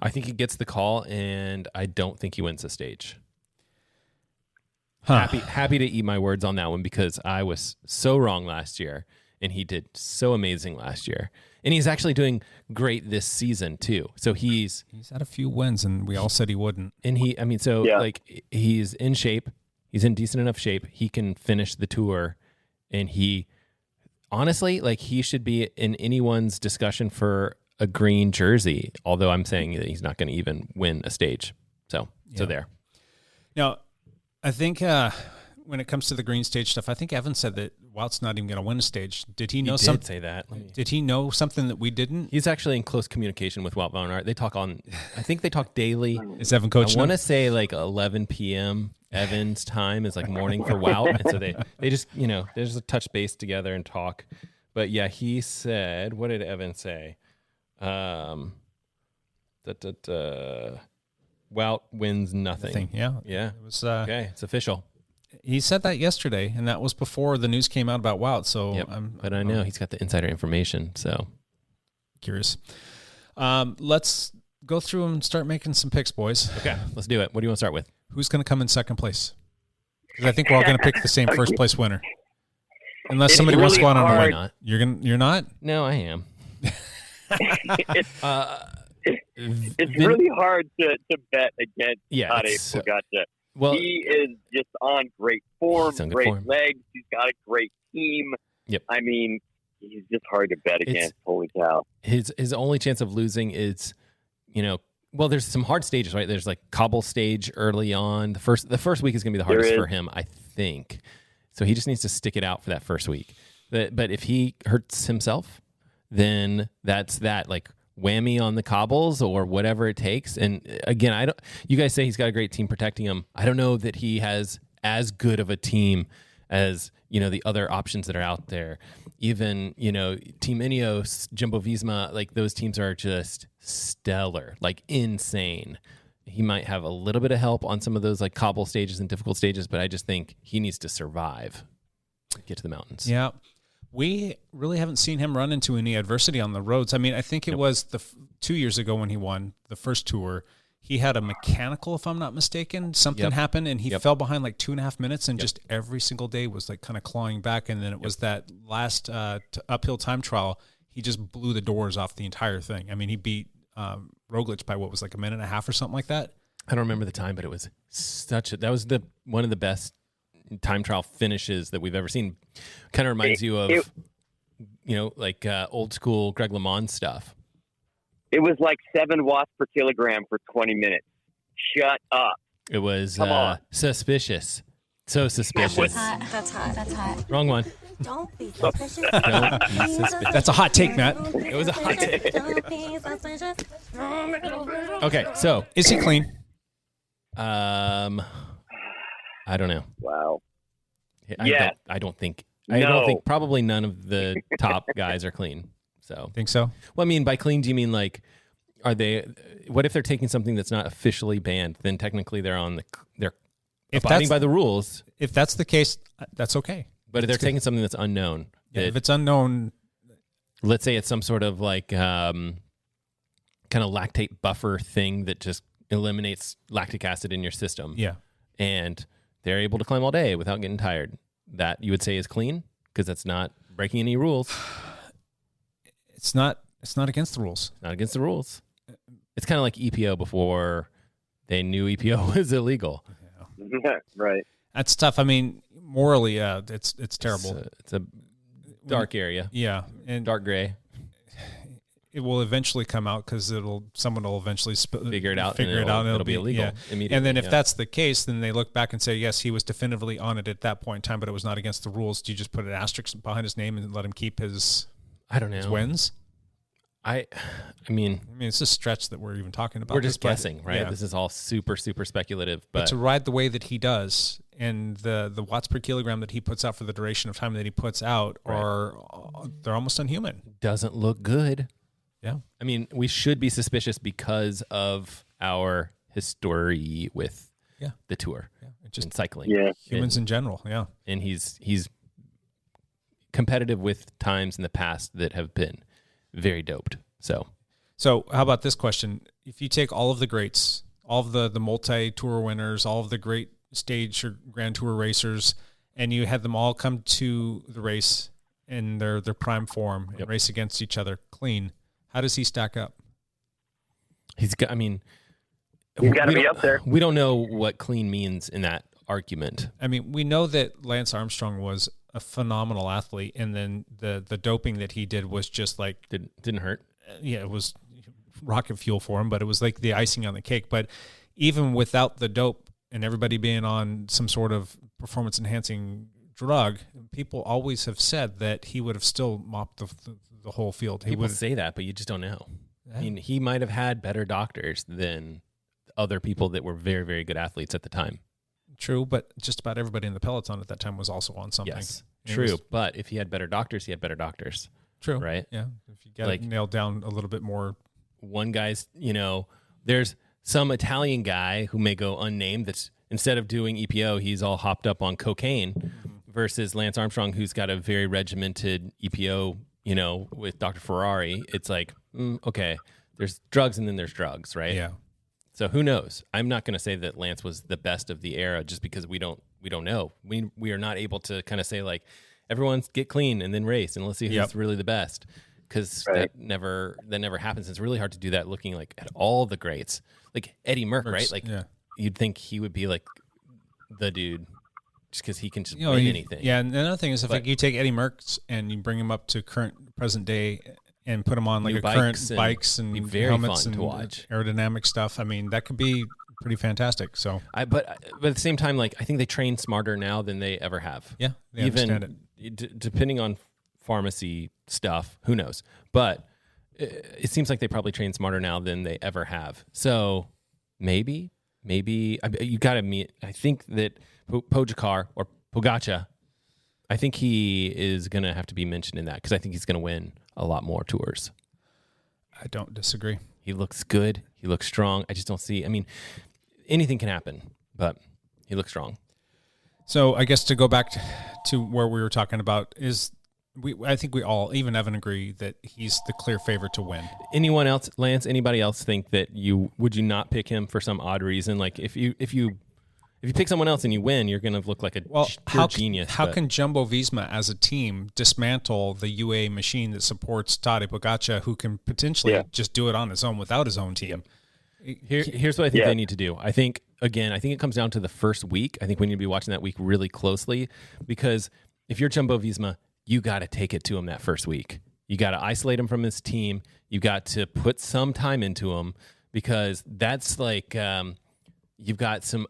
I think he gets the call, and I don't think he wins a stage. Happy to eat my words on that one because I was so wrong last year. And he did so amazing last year. And he's actually doing great this season too. So he's had a few wins, and we all said he wouldn't. And he's in shape. He's in decent enough shape. He can finish the Tour. And he honestly, he should be in anyone's discussion for a green jersey. Although I'm saying that he's not going to even win a stage. So there. Now, I think when it comes to the green stage stuff, I think Evan said that Wout's not even going to win a stage. Did he know something? He did say that. Did he know something that we didn't? He's actually in close communication with Wout van Aert. I think they talk daily. Is Evan coaching? I want to say 11 p.m. Evan's time is morning for Wout. And so they just, they just touch base together and talk. But yeah, he said, what did Evan say? Wout wins nothing. Yeah. Yeah. It was, okay. It's official. He said that yesterday, and that was before the news came out about Wout. So, but I know he's got the insider information. So curious. Let's go through and start making some picks, boys. Okay, let's do it. What do you want to start with? Who's going to come in second place? Because I think we're all going to pick the same first place winner, unless somebody wants to go on a win. Not. You're not? No, I am. It's really hard to bet against Tadej Pogačar. Well, he is just on great form, great form. legs. He's got a great team. Yep. I mean, he's just hard to bet against. Holy cow! His only chance of losing is, there's some hard stages, right? There's cobble stage early on. The first week is going to be the hardest for him, I think. So he just needs to stick it out for that first week. But if he hurts himself, then that's that. Like, whammy on the cobbles or whatever it takes. And again, you guys say he's got a great team protecting him. I don't know that he has as good of a team as, the other options that are out there. Even, Team Ineos, Jumbo Visma, like those teams are just stellar, like insane. He might have a little bit of help on some of those like cobble stages and difficult stages, but I just think he needs to survive to get to the mountains. Yeah. We really haven't seen him run into any adversity on the roads. I mean, I think it was 2 years ago when he won the first tour. He had a mechanical, if I'm not mistaken. Something happened, and he fell behind like 2.5 minutes, and just every single day was like kind of clawing back. And then it was that last uphill time trial. He just blew the doors off the entire thing. I mean, he beat Roglic by what was like a minute and a half or something like that. I don't remember the time, but it was that was one of the best time trial finishes that we've ever seen. Kind of reminds you of, like old school Greg LeMond stuff. It was like 7 watts per kilogram for 20 minutes. Shut up. It was suspicious. So suspicious. That's hot. Wrong one. Don't be suspicious. Don't be suspicious. That's a hot take, Matt. It was a hot take. Don't be suspicious. Okay, so is he clean? I don't know. Wow. I don't think probably none of the top guys are clean. So think so? Well, I mean, by clean, do you mean like, what if they're taking something that's not officially banned? Then technically they're abiding by the rules. If that's the case, that's okay. But if they're taking something that's unknown. If it's unknown. Let's say it's some sort of like kind of lactate buffer thing that just eliminates lactic acid in your system. Yeah. And they're able to climb all day without getting tired. That you would say is clean because that's not breaking any rules. It's not against the rules. Not against the rules. It's kind of like EPO before they knew EPO was illegal. Yeah. Right. That's tough. I mean, morally, it's terrible. It's a dark area. Yeah, and dark gray. It will eventually come out because someone will eventually figure it out. And it'll be illegal immediately. And then if that's the case, then they look back and say, yes, he was definitively on it at that point in time, but it was not against the rules. Do you just put an asterisk behind his name and let him keep his? I don't know. His wins. I mean, it's a stretch that we're even talking about. We're just guessing, right? Yeah. This is all super, super speculative. But to ride the way that he does, and the watts per kilogram that he puts out for the duration of time that he puts out, they're almost unhuman. Doesn't look good. Yeah. I mean, we should be suspicious because of our history with the tour and cycling. Yeah. Humans in general. Yeah. And he's competitive with times in the past that have been very doped. So how about this question? If you take all of the greats, all of the multi-tour winners, all of the great stage or Grand Tour racers, and you had them all come to the race in their prime form and race against each other clean, how does he stack up? He's got to be up there. We don't know what clean means in that argument. I mean, we know that Lance Armstrong was a phenomenal athlete, and then the doping that he did was just like didn't hurt. Yeah, it was rocket fuel for him, but it was like the icing on the cake. But even without the dope and everybody being on some sort of performance enhancing drug, people always have said that he would have still mopped the whole field. People would say that, but you just don't know. Yeah. I mean, he might have had better doctors than other people that were very, very good athletes at the time. True, but just about everybody in the peloton at that time was also on something. Yes, true. But if he had better doctors, he had better doctors. True. Right? Yeah. If you get it nailed down a little bit more. One guy's, there's some Italian guy who may go unnamed that's instead of doing EPO, he's all hopped up on cocaine versus Lance Armstrong, who's got a very regimented EPO, with Dr. Ferrari. It's like, okay, there's drugs and then there's drugs, right? Yeah. So who knows? I'm not going to say that Lance was the best of the era just because we don't know. We are not able to kind of say like everyone get clean and then race and let's see who's really the best because that never happens. It's really hard to do that looking like at all the greats like Eddie Merckx, right? Like you'd think he would be like the dude just because he can just win anything. Yeah, and another thing is if you take Eddie Merckx and you bring him up to present day and put them on like current bikes and helmets and aerodynamic stuff. I mean, that could be pretty fantastic. So, but at the same time, like I think they train smarter now than they ever have. Yeah, they understand it. Depending on pharmacy stuff. Who knows? But it seems like they probably train smarter now than they ever have. So maybe you got to meet. I think that Pogacar or Pogačar, I think he is going to have to be mentioned in that because I think he's going to win a lot more tours. I don't disagree. He looks good. He looks strong. I just don't see. I mean, anything can happen, but he looks strong. So I guess to go back to where we were talking about is I think we all, even Evan, agree that he's the clear favorite to win. Anyone else, Lance? Anybody else think that would you not pick him for some odd reason? Like if you pick someone else and you win, you're going to look like a pure genius. How can Jumbo-Visma as a team dismantle the UA machine that supports Tadej Pogačar, who can potentially just do it on his own without his own team? Here's what I think they need to do. I think it comes down to the first week. I think we need to be watching that week really closely because if you're Jumbo-Visma, you got to take it to him that first week. You got to isolate him from his team. You got to put some time into him because that's like you've got some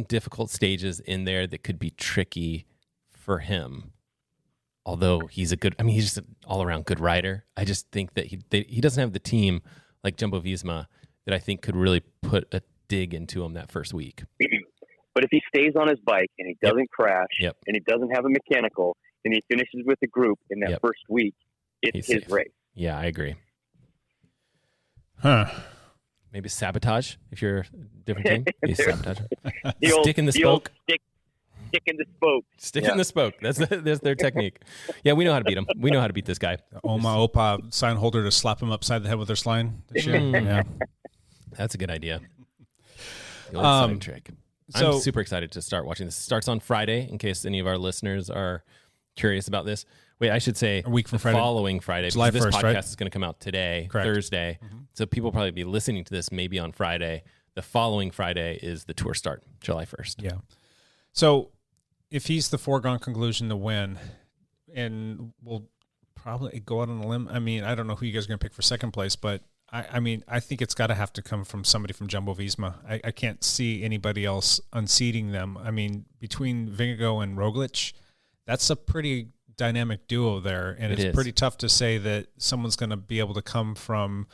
difficult stages in there that could be tricky for him. Although he's just an all-around good rider. I just think that he doesn't have the team like Jumbo-Visma that I think could really put a dig into him that first week. But if he stays on his bike and he doesn't crash and he doesn't have a mechanical and he finishes with the group in that first week, it's his race. Yeah, I agree. Huh. Maybe sabotage if you're a different team. Maybe sabotage. Stick in the spoke. Stick in the spoke. Stick in the spoke. That's their technique. Yeah, we know how to beat him. We know how to beat this guy. The Oma Opa sign holder to slap him upside the head with their sign. Yeah. That's a good idea. The old sign trick. I'm super excited to start watching this. It starts on Friday, in case any of our listeners are curious about this. Wait, I should say a week from Friday. Following Friday. July because 1st, this podcast right? is going to come out today, Correct. Thursday. Mm-hmm. So people will probably be listening to this maybe on Friday. The following Friday is the tour start, July 1st. Yeah. So if he's the foregone conclusion to win, and we'll probably go out on a limb. I mean, I don't know who you guys are going to pick for second place, but I mean, I think it's got to have to come from somebody from Jumbo-Visma. I can't see anybody else unseating them. I mean, between Vingegaard and Roglic, that's a pretty dynamic duo there, and it's pretty tough to say that someone's going to be able to come from,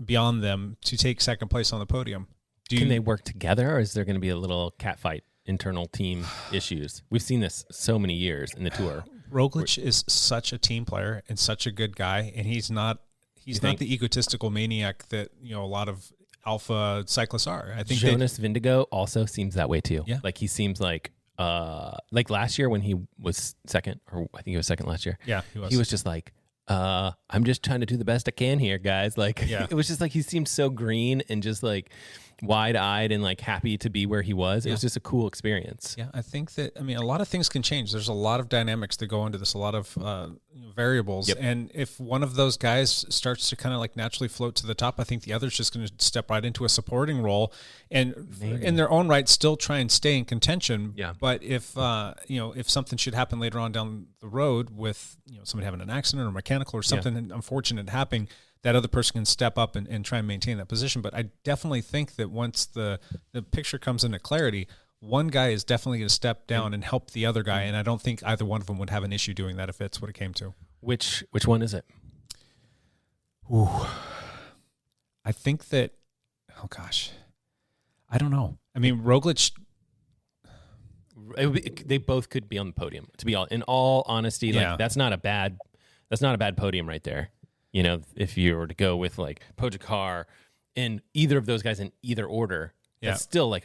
beyond them to take second place on the podium. Can they work together, or is there going to be a little catfight, internal team issues? We've seen this so many years in the tour. Roglic is such a team player and such a good guy, and he's not the egotistical maniac that a lot of alpha cyclists are. I think Jonas Vingegaard also seems that way too. Yeah. Like he seems like last year when he was second, or I think he was second last year. Yeah, he was just like, I'm just trying to do the best I can here, guys. Like it was just like he seemed so green and just like wide-eyed and like happy to be where he was. It was just a cool experience. Yeah, I think that, a lot of things can change. There's a lot of dynamics that go into this, a lot of variables. Yep. And if one of those guys starts to kind of like naturally float to the top, I think the other's just going to step right into a supporting role and in their own right still try and stay in contention. Yeah. But if something should happen later on down the road with somebody having an accident or mechanical or something unfortunate happening, that other person can step up and try and maintain that position. But I definitely think that once the picture comes into clarity, one guy is definitely going to step down and help the other guy, and I don't think either one of them would have an issue doing that if that's what it came to. Which one is it? Ooh. I think that, oh gosh, I don't know. I mean, Roglic. They both could be on the podium. In all honesty, like that's not a bad podium right there. If you were to go with like Pogačar and either of those guys in either order, that's still like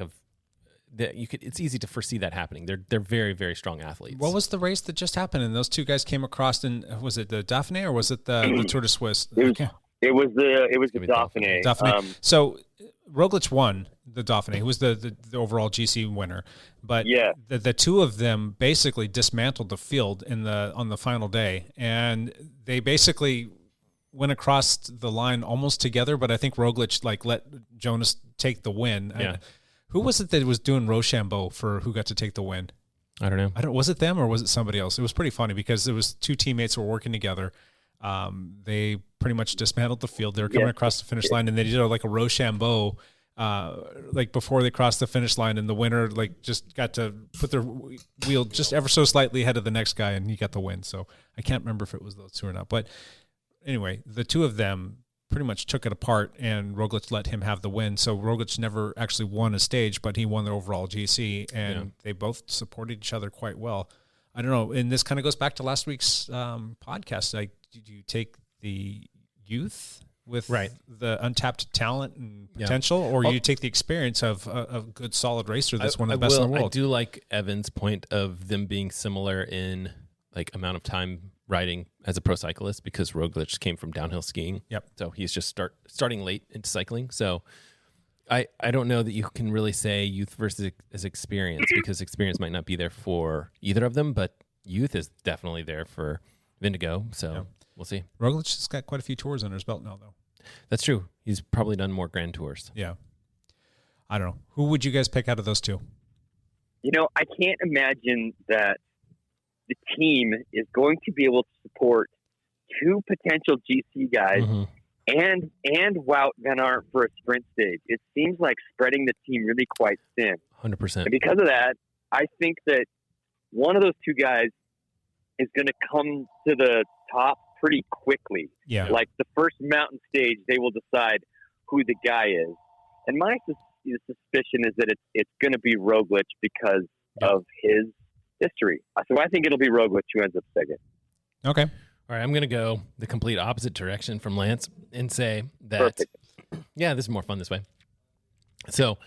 it's easy to foresee that happening. They're very, very strong athletes. What was the race that just happened? And those two guys came across was it the Dauphiné or was it the Tour de Suisse? It was the Dauphiné. Dauphiné. So Roglic won the Dauphiné, who was the overall GC winner. But the two of them basically dismantled the field on the final day, and they basically went across the line almost together. But I think Roglic let Jonas take the win. Yeah. Who was it that was doing Rochambeau for who got to take the win? I don't know. Was it them or was it somebody else? It was pretty funny because it was two teammates who were working together. They pretty much dismantled the field. They were coming across the finish line, and they did like a Rochambeau like before they crossed the finish line, and the winner like just got to put their wheel just ever so slightly ahead of the next guy, and he got the win. So I can't remember if it was those two or not. But anyway, the two of them pretty much took it apart, and Roglic let him have the win. So Roglic never actually won a stage, but he won the overall GC, and they both supported each other quite well. I don't know, and this kind of goes back to last week's podcast. Like, did you take the youth with the untapped talent and potential, or you take the experience of a good, solid racer that's one of the best in the world? I do like Evan's point of them being similar in like amount of time riding as a pro cyclist, because Roglic came from downhill skiing. Yep. So he's just starting late into cycling. So I don't know that you can really say youth versus experience, because experience might not be there for either of them, but youth is definitely there for Vindigo. So we'll see. Roglic has got quite a few tours under his belt now, though. That's true. He's probably done more grand tours. Yeah. I don't know. Who would you guys pick out of those two? You know, I can't imagine that the team is going to be able to support two potential GC guys and Wout Van Aert for a sprint stage. It seems like spreading the team really quite thin. 100%. And because of that, I think that one of those two guys is going to come to the top pretty quickly. Yeah. Like the first mountain stage, they will decide who the guy is. And my suspicion is that it's going to be Roglic because of his history. So I think it'll be Roglic who ends up second. Okay. All right, I'm going to go the complete opposite direction from Lance and say that, this is more fun this way. So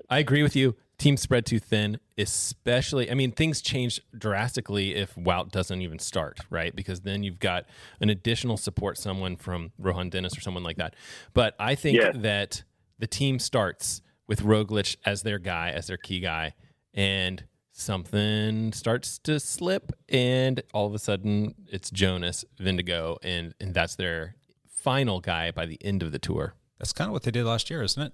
I agree with you. Team spread too thin, especially, I mean, things change drastically if Wout doesn't even start, right? Because then you've got an additional support, someone from Rohan Dennis or someone like that. But I think that the team starts with Roglic as their guy, as their key guy, and something starts to slip, and all of a sudden it's Jonas, Vindigo, and that's their final guy by the end of the tour. That's kind of what they did last year, isn't it?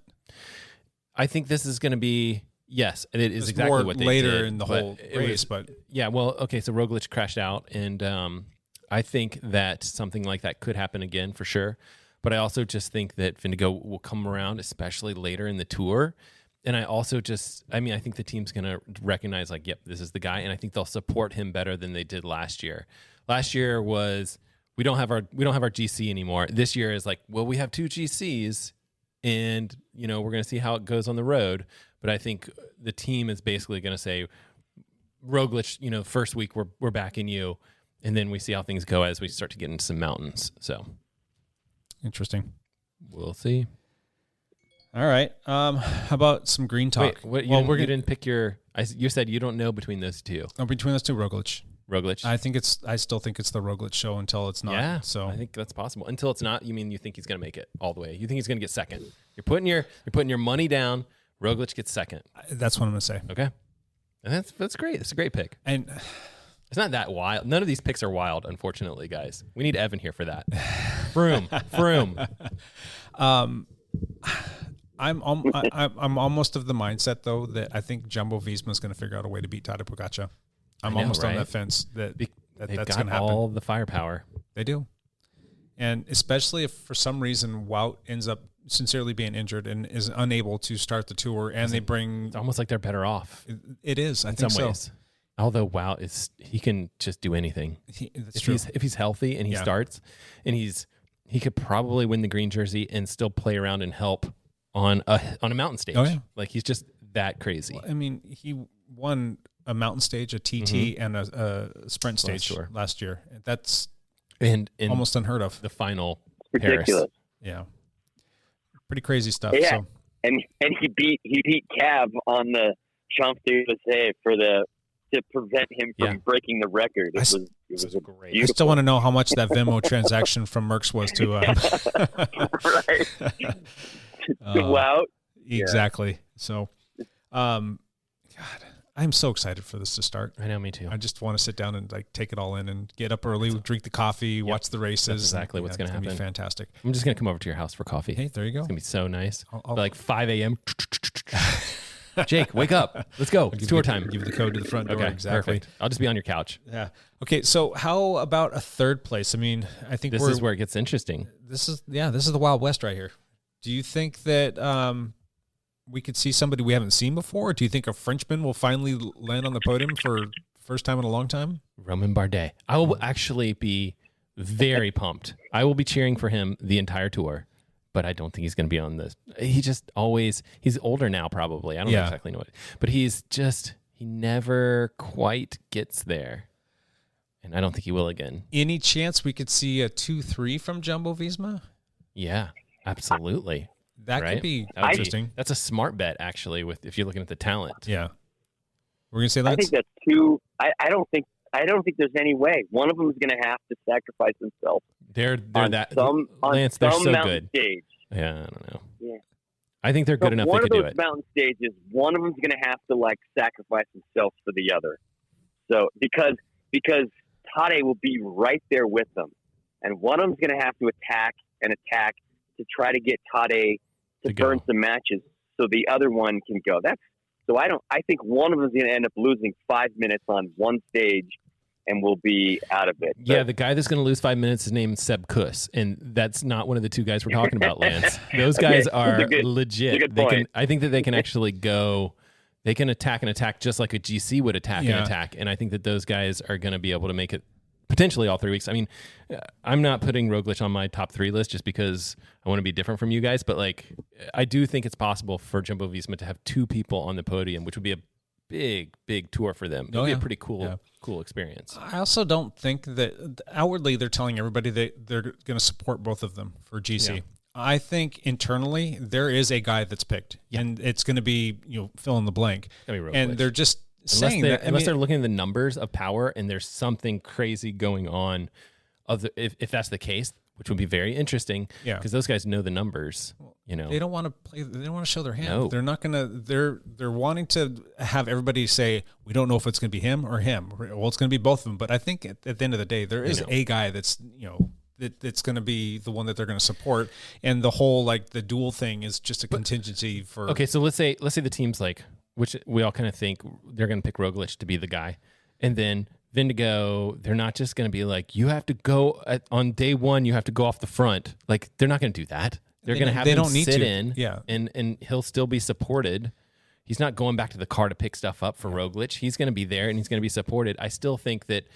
I think this is going to be, yes, it is it's exactly what they later did in the whole race, but yeah, well, okay, so Roglic crashed out, and I think that something like that could happen again for sure. But I also just think that Vindigo will come around, especially later in the tour. And I also I think the team's going to recognize, like, yep, this is the guy, and I think they'll support him better than they did last year. Last year was we don't have our GC anymore. This year is like, well, we have two GCs, and we're going to see how it goes on the road. But I think the team is basically going to say, Roglic, first week we're backing you, and then we see how things go as we start to get into some mountains. So interesting. We'll see. All right. How about some green talk? Wait, you didn't pick your. You said you don't know between those two. Oh, between those two, Roglic. Roglic. I still think it's the Roglic show until it's not. Yeah. So I think that's possible. Until it's not, you mean you think he's going to make it all the way? You think he's going to get second? You're putting your money down. Roglic gets second. That's what I'm going to say. Okay. And that's great. It's a great pick. And it's not that wild. None of these picks are wild, unfortunately, guys. We need Evan here for that. Froome. I'm almost of the mindset, though, that I think Jumbo-Visma is going to figure out a way to beat Tadej Pogačar. I'm almost on that fence that that's going to happen. All the firepower. They do. And especially if for some reason Wout ends up sincerely being injured and is unable to start the tour, and they bring... It's almost like they're better off. It is, I in think some so. ways. Although Wout he can just do anything. If he's healthy and he starts, and he could probably win the green jersey and still play around and help on a mountain stage. Oh, yeah. Like, he's just that crazy. Well, I mean, he won a mountain stage, a TT, and a sprint stage last year. That's and almost unheard of. The final ridiculous. Paris. Yeah, pretty crazy stuff. Yeah, so. and he beat Cav on the Champs-Élysées to prevent him from breaking the record. It was great. I still want to know how much that Venmo transaction from Merckx was to. Right. Wow. Exactly. So, God, I'm so excited for this to start. I know, me too. I just want to sit down and take it all in and get up early, drink the coffee, watch the races. That's exactly what's going to happen. It's going to be fantastic. I'm just going to come over to your house for coffee. Hey, there you go. It's going to be so nice. I'll like 5 a.m. Jake, wake up. Let's go. It's tour time. Give you the code to the front door. Okay, exactly. Perfect. I'll just be on your couch. Yeah. Okay, so how about a third place? I mean, I think this is where it gets interesting. This is the Wild West right here. Do you think that we could see somebody we haven't seen before? Do you think a Frenchman will finally land on the podium for first time in a long time? Romain Bardet. I will actually be very pumped. I will be cheering for him the entire tour, but I don't think he's going to be on this. He's older now probably. I don't exactly know it, but he never quite gets there. And I don't think he will again. Any chance we could see a 2-3 from Jumbo Visma? Yeah, absolutely. That could be interesting. That's a smart bet, actually, if you're looking at the talent. Yeah. We're gonna say Lance? I think that's two. I don't think there's any way. One of them is going to have to sacrifice themselves. They're Lance, they're some so mountain good. Stage. Yeah, I don't know. Yeah. I think they're good enough. They could do it. One of those mountain stages, one of them's going to have to sacrifice himself for the other. So because Tade will be right there with them, and one of them's going to have to attack to try to get Tade to burn some matches, so the other one can go. I think one of them is going to end up losing 5 minutes on one stage, and will be out of it. Yeah, the guy that's going to lose 5 minutes is named Seb Kuss, and that's not one of the two guys we're talking about, Lance. Those guys are legit. I think that they can actually go. They can attack just like a GC would attack and attack, and I think that those guys are going to be able to make it potentially all 3 weeks. I mean, I'm not putting Roglic on my top 3 list just because I want to be different from you guys, but I do think it's possible for Jumbo Visma to have 2 people on the podium, which would be a big tour for them. It'll be a pretty cool experience. I also don't think that outwardly they're telling everybody that they're going to support both of them for GC. Yeah. I think internally there is a guy that's picked, and it's going to be fill in the blank. And they're just saying that unless they're looking at the numbers of power, and there's something crazy going on. If that's the case, which would be very interesting, because those guys know the numbers. They don't want to play. They don't want to show their hand. No. They're not going to. They're wanting to have everybody say, we don't know if it's going to be him or him. Well, it's going to be both of them. But I think at the end of the day, there is a guy that's that's going to be the one that they're going to support, and the whole the dual thing is just a contingency for. Okay, so let's say the team's which we all kind of think they're going to pick Roglic to be the guy, and then Vindigo, they're not just going to be you have to go on day one, you have to go off the front. They're not going to do that. They're going to have him sit in, and he'll still be supported. He's not going back to the car to pick stuff up for Roglic. He's going to be there, and he's going to be supported. I still think that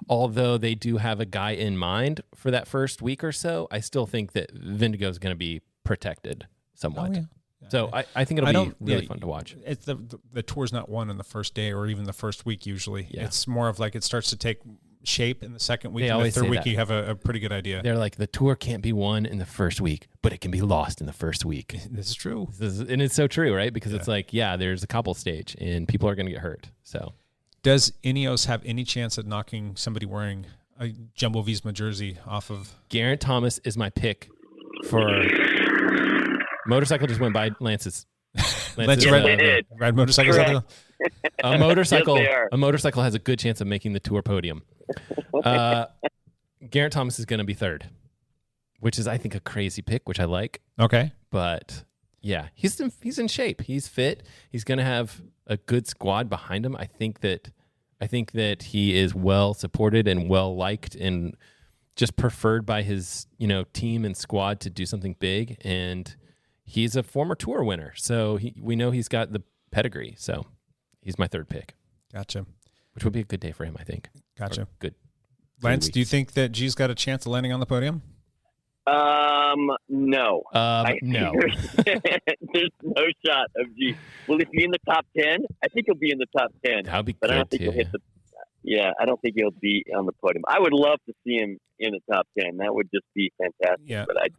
although they do have a guy in mind for that first week or so, I still think that Vindigo is going to be protected somewhat. Oh, yeah. So I think it'll be really fun to watch. It's the tour's not won in the first day or even the first week usually. Yeah. It's more of it starts to take shape in the second week. And the third week you have a pretty good idea. They're the tour can't be won in the first week, but it can be lost in the first week. This is true. And it's so true, right? Because it's there's a couple stage and people are going to get hurt. So does Ineos have any chance at knocking somebody wearing a Jumbo Visma jersey off of? Geraint Thomas is my pick for... Motorcycle just went by Lance's. Ride motorcycles out there. A motorcycle has a good chance of making the tour podium. Geraint Thomas is going to be third, which is I think a crazy pick, which I like. Okay, but yeah, he's in shape. He's fit. He's going to have a good squad behind him. I think that he is well supported and well liked and just preferred by his team and squad to do something big. And he's a former tour winner, so we know he's got the pedigree. So he's my third pick. Gotcha. Which would be a good day for him, I think. Gotcha. Good. Lance, do you think that G's got a chance of landing on the podium? No. No. There's no shot of G. Will he be in the top 10? I think he'll be in the top 10. That'll be but good, I don't think he'll hit the. Yeah, I don't think he'll be on the podium. I would love to see him in the top 10. That would just be fantastic. Yeah. But I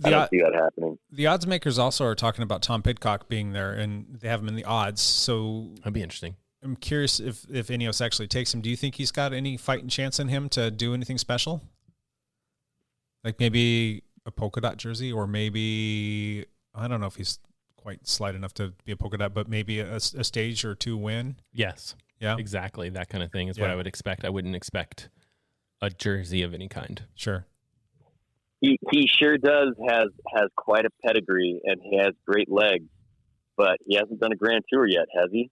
don't see that happening. The odds makers also are talking about Tom Pidcock being there, and they have him in the odds. So that'd be interesting. I'm curious if Ineos actually takes him. Do you think he's got any fighting chance in him to do anything special? Maybe a polka dot jersey, or maybe, I don't know if he's quite slight enough to be a polka dot, but maybe a stage or 2 win. Yes. Yeah. Exactly. That kind of thing is what I would expect. I wouldn't expect a jersey of any kind. Sure. He sure has quite a pedigree, and he has great legs, but he hasn't done a Grand Tour yet, has he?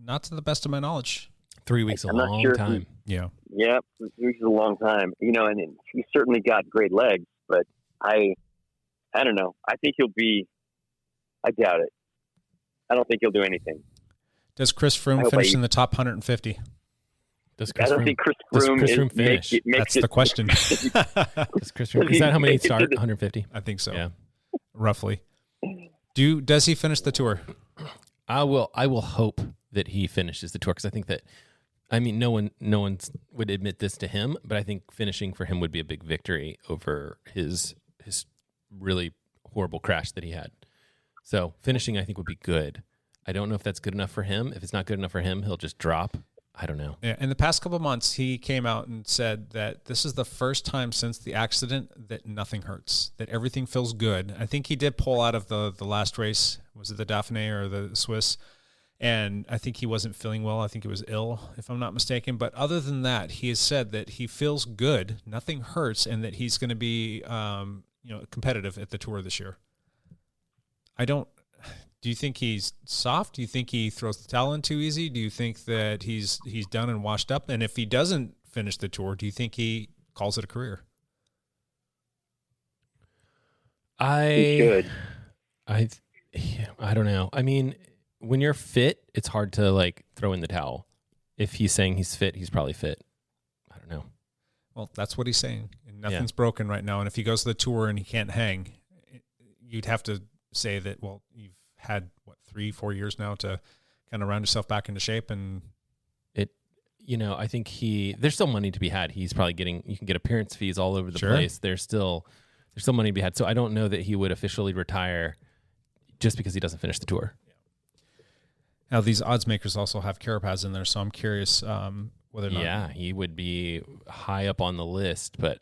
Not to the best of my knowledge. 3 weeks, a long time. Yeah, 3 weeks is a long time. And he's certainly got great legs, but I don't know. I think he'll be. I doubt it. I don't think he'll do anything. Does Chris Froome finish in the top 150? I don't think Chris Froome finish? That's the question. Does Chris Froome, is that how many start? 150? I think so. Yeah, roughly. Does he finish the tour? I will hope that he finishes the tour, because I think that, I mean, no one would admit this to him, but I think finishing for him would be a big victory over his really horrible crash that he had. So finishing, I think, would be good. I don't know if that's good enough for him. If it's not good enough for him, he'll just drop. I don't know. Yeah, in the past couple of months, he came out and said that this is the first time since the accident that nothing hurts, that everything feels good. I think he did pull out of the last race. Was it the Dauphiné or the Swiss? And I think he wasn't feeling well. I think he was ill, if I'm not mistaken. But other than that, he has said that he feels good, nothing hurts, and that he's going to be competitive at the Tour this year. Do you think he's soft? Do you think he throws the towel in too easy? Do you think that he's done and washed up? And if he doesn't finish the Tour, do you think he calls it a career? He should. I don't know. I mean, when you're fit, it's hard to like throw in the towel. If he's saying he's fit, he's probably fit. I don't know. Well, that's what he's saying. And nothing's broken right now. And if he goes to the Tour and he can't hang, you'd have to say that, well, you've had 3-4 years now to kind of round yourself back into shape. And I think there's still money to be had. He's probably you can get appearance fees all over the place. There's still money to be had. So I don't know that he would officially retire just because he doesn't finish the Tour. Now these odds makers also have Carapaz in there. So I'm curious whether or not. Yeah, he would be high up on the list, but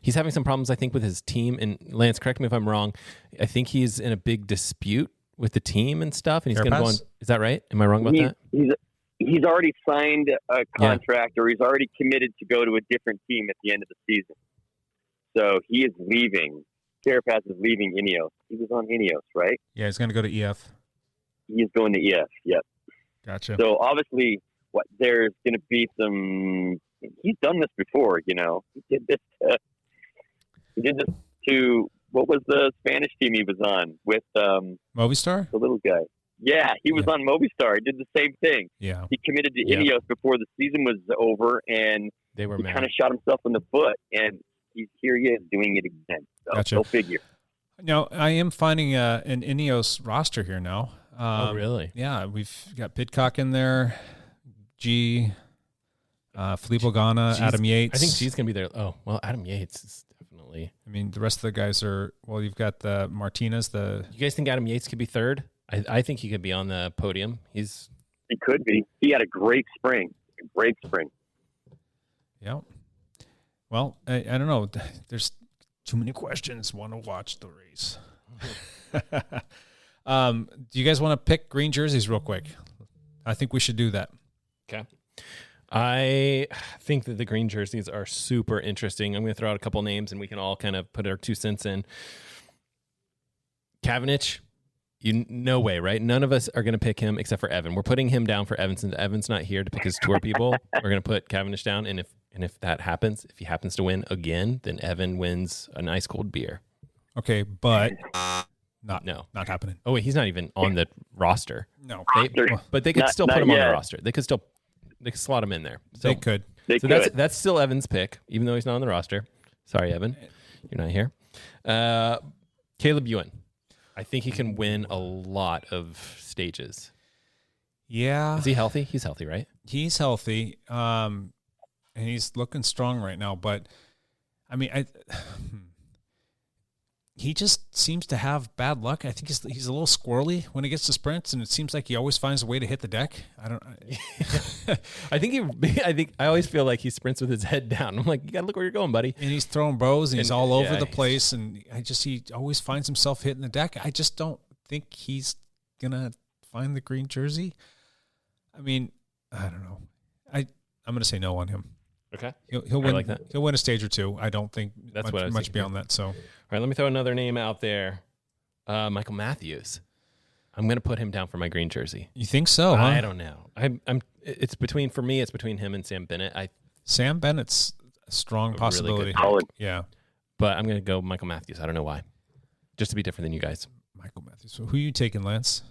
he's having some problems, I think, with his team. And Lance, correct me if I'm wrong. I think he's in a big dispute with the team and stuff, and he's going to go on. Is that right? Am I wrong about that? He's already signed a contract, or he's already committed to go to a different team at the end of the season. So he is leaving. Carapaz is leaving Ineos. He was on Ineos, right? Yeah, he's going to go to EF. He is going to EF. Yep. Gotcha. So obviously, there's going to be some. He's done this before, He did this. He did this to. What was the Spanish team he was on with Movistar? The little guy. Yeah, he was on Movistar. He did the same thing. Yeah. He committed to Ineos before the season was over, and he kind of shot himself in the foot, and here he is doing it again. So gotcha. Go figure. Now, I am finding an Ineos roster here now. Oh, really? Yeah, we've got Pidcock in there, G, Filippo Ganna, Adam Yates. I think G's going to be there. Oh, well, Adam Yates is definitely. I mean, the rest of the guys are, you've got the Martinez. You guys think Adam Yates could be third? I think he could be on the podium. He could be. He had a great spring. Yeah. Well, I don't know. There's too many questions. Want to watch the race. Do you guys want to pick green jerseys real quick? I think we should do that. Okay. I think that the green jerseys are super interesting. I'm going to throw out a couple names and we can all kind of put our 2 cents in. Cavendish, no way, right? None of us are going to pick him except for Evan. We're putting him down for Evan since Evan's not here to pick his Tour people. We're going to put Cavendish down, and if that happens, if he happens to win again, then Evan wins a nice cold beer. Okay, but not happening. Oh wait, he's not even on the roster. No, but they could still put him on the roster. They could slot him in there. So, they could. That's still Evan's pick, even though he's not on the roster. Sorry, Evan, you're not here. Caleb Ewan. I think he can win a lot of stages. Yeah. Is he healthy? He's healthy, right? He's healthy. And he's looking strong right now. But, I mean, he just seems to have bad luck. I think he's a little squirrely when he gets to sprints, and it seems like he always finds a way to hit the deck. I always feel like he sprints with his head down. I'm like, you gotta look where you're going, buddy. And he's throwing bows, and he's all over the place, and he always finds himself hitting the deck. I just don't think he's gonna find the green jersey. I mean, I don't know. I'm gonna say no on him. Okay, he'll win. I like that. He'll win a stage or two. I don't think that's much beyond that. So. All right, let me throw another name out there. Michael Matthews. I'm going to put him down for my green jersey. You think so? Huh? I don't know. It's between him and Sam Bennett. Sam Bennett's a strong possibility. Really yeah, but I'm going to go Michael Matthews. I don't know why. Just to be different than you guys. Michael Matthews. So who are you taking, Lance?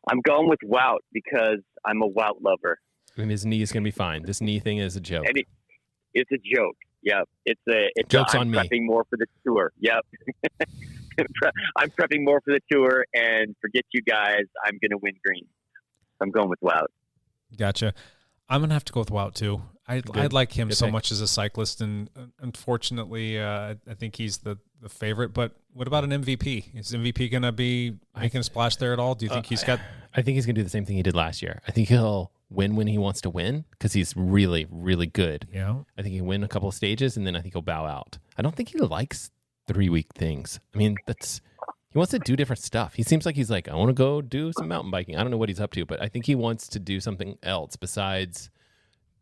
I'm going with Wout because I'm a Wout lover. And his knee is going to be fine. This knee thing is a joke. And it's a joke. Yep. Joke's I'm on me. prepping more for the tour. Yep. I'm prepping more for the tour, and forget you guys. I'm going to win green. I'm going with Wout. Gotcha. I'm going to have to go with Wout too. I like him Good so pick. much as a cyclist, and unfortunately, I think he's the favorite. But what about an MVP? Is MVP going to be making a splash there at all? Do you think he's got? I think he's going to do the same thing he did last year. I think he'll win when he wants to win because he's really, really good. Yeah. I think he'll win a couple of stages, and then I think he'll bow out. I don't think he likes 3-week things. I mean, he wants to do different stuff. He seems like he's like, I want to go do some mountain biking. I don't know what he's up to, but I think he wants to do something else besides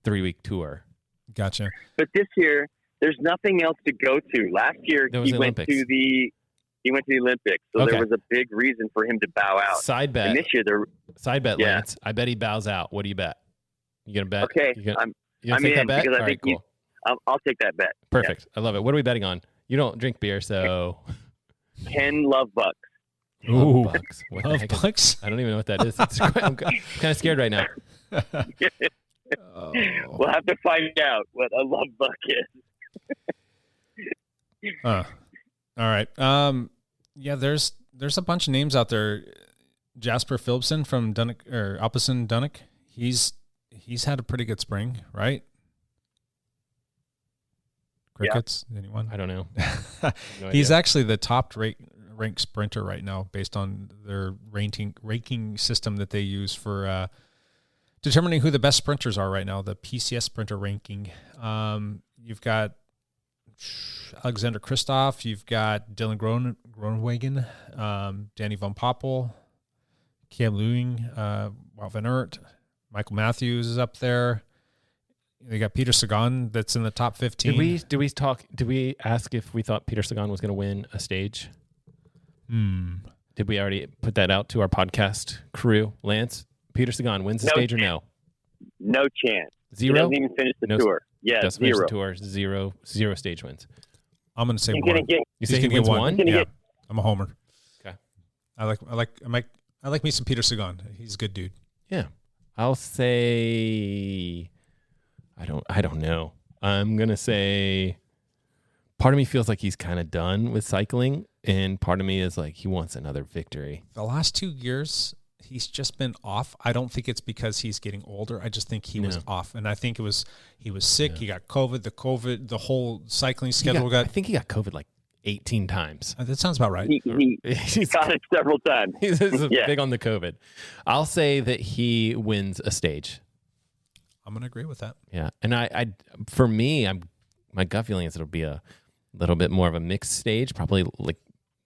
3-week tour. Gotcha. But this year, there's nothing else to go to. Last year, he went to the Olympics, so Okay. there was a big reason for him to bow out. Side bet. And this year, yeah. Lance. I bet he bows out. What do you bet? You gonna bet? Okay, You gonna I'm take that in bet? because I All think right, cool. I'll take that bet. Perfect. I love it. What are we betting on? You don't drink beer, so 10 love bucks. Ooh, bucks. What the Love heck is- bucks. I don't even know what that is. I'm kind of scared right now. We'll have to find out what a love buck is. All right. Yeah, there's a bunch of names out there. Jasper Philipsen from Alpecin Dunnick. He's had a pretty good spring, right? Crickets? Anyone? I don't know. No He's idea. actually the top ranked sprinter right now based on their ranking system that they use for determining who the best sprinters are right now, the PCS sprinter ranking. You've got Alexander Kristoff, you've got Dylan Groenewegen, Danny Van Poppel, Cam Lewing, Wout van Aert, Michael Matthews is up there. They got Peter Sagan that's in the top 15. Did we ask if we thought Peter Sagan was going to win a stage? Did we already put that out to our podcast crew? Lance, Peter Sagan wins the stage or no? No chance. Zero? He doesn't even finish the tour. Yeah, Doesn't finish zero. the tour. Zero stage wins. I'm going to say He's one. gonna get- You say He's he gonna wins get one? Yeah, I'm a homer. Okay. I like me some Peter Sagan. He's a good dude. Yeah. I'll say I don't know. I'm going to say part of me feels like he's kind of done with cycling, and part of me is like he wants another victory. The last 2 years, he's just been off. I don't think it's because he's getting older. I just think he was off, and I think he was sick. He got COVID. The whole cycling schedule I think he got COVID like 18 times. That sounds about right. He got it several times. He's Yeah. big on the COVID. I'll say that he wins a stage. I'm going to agree with that. Yeah, and for me, my gut feeling is it'll be a little bit more of a mixed stage, probably like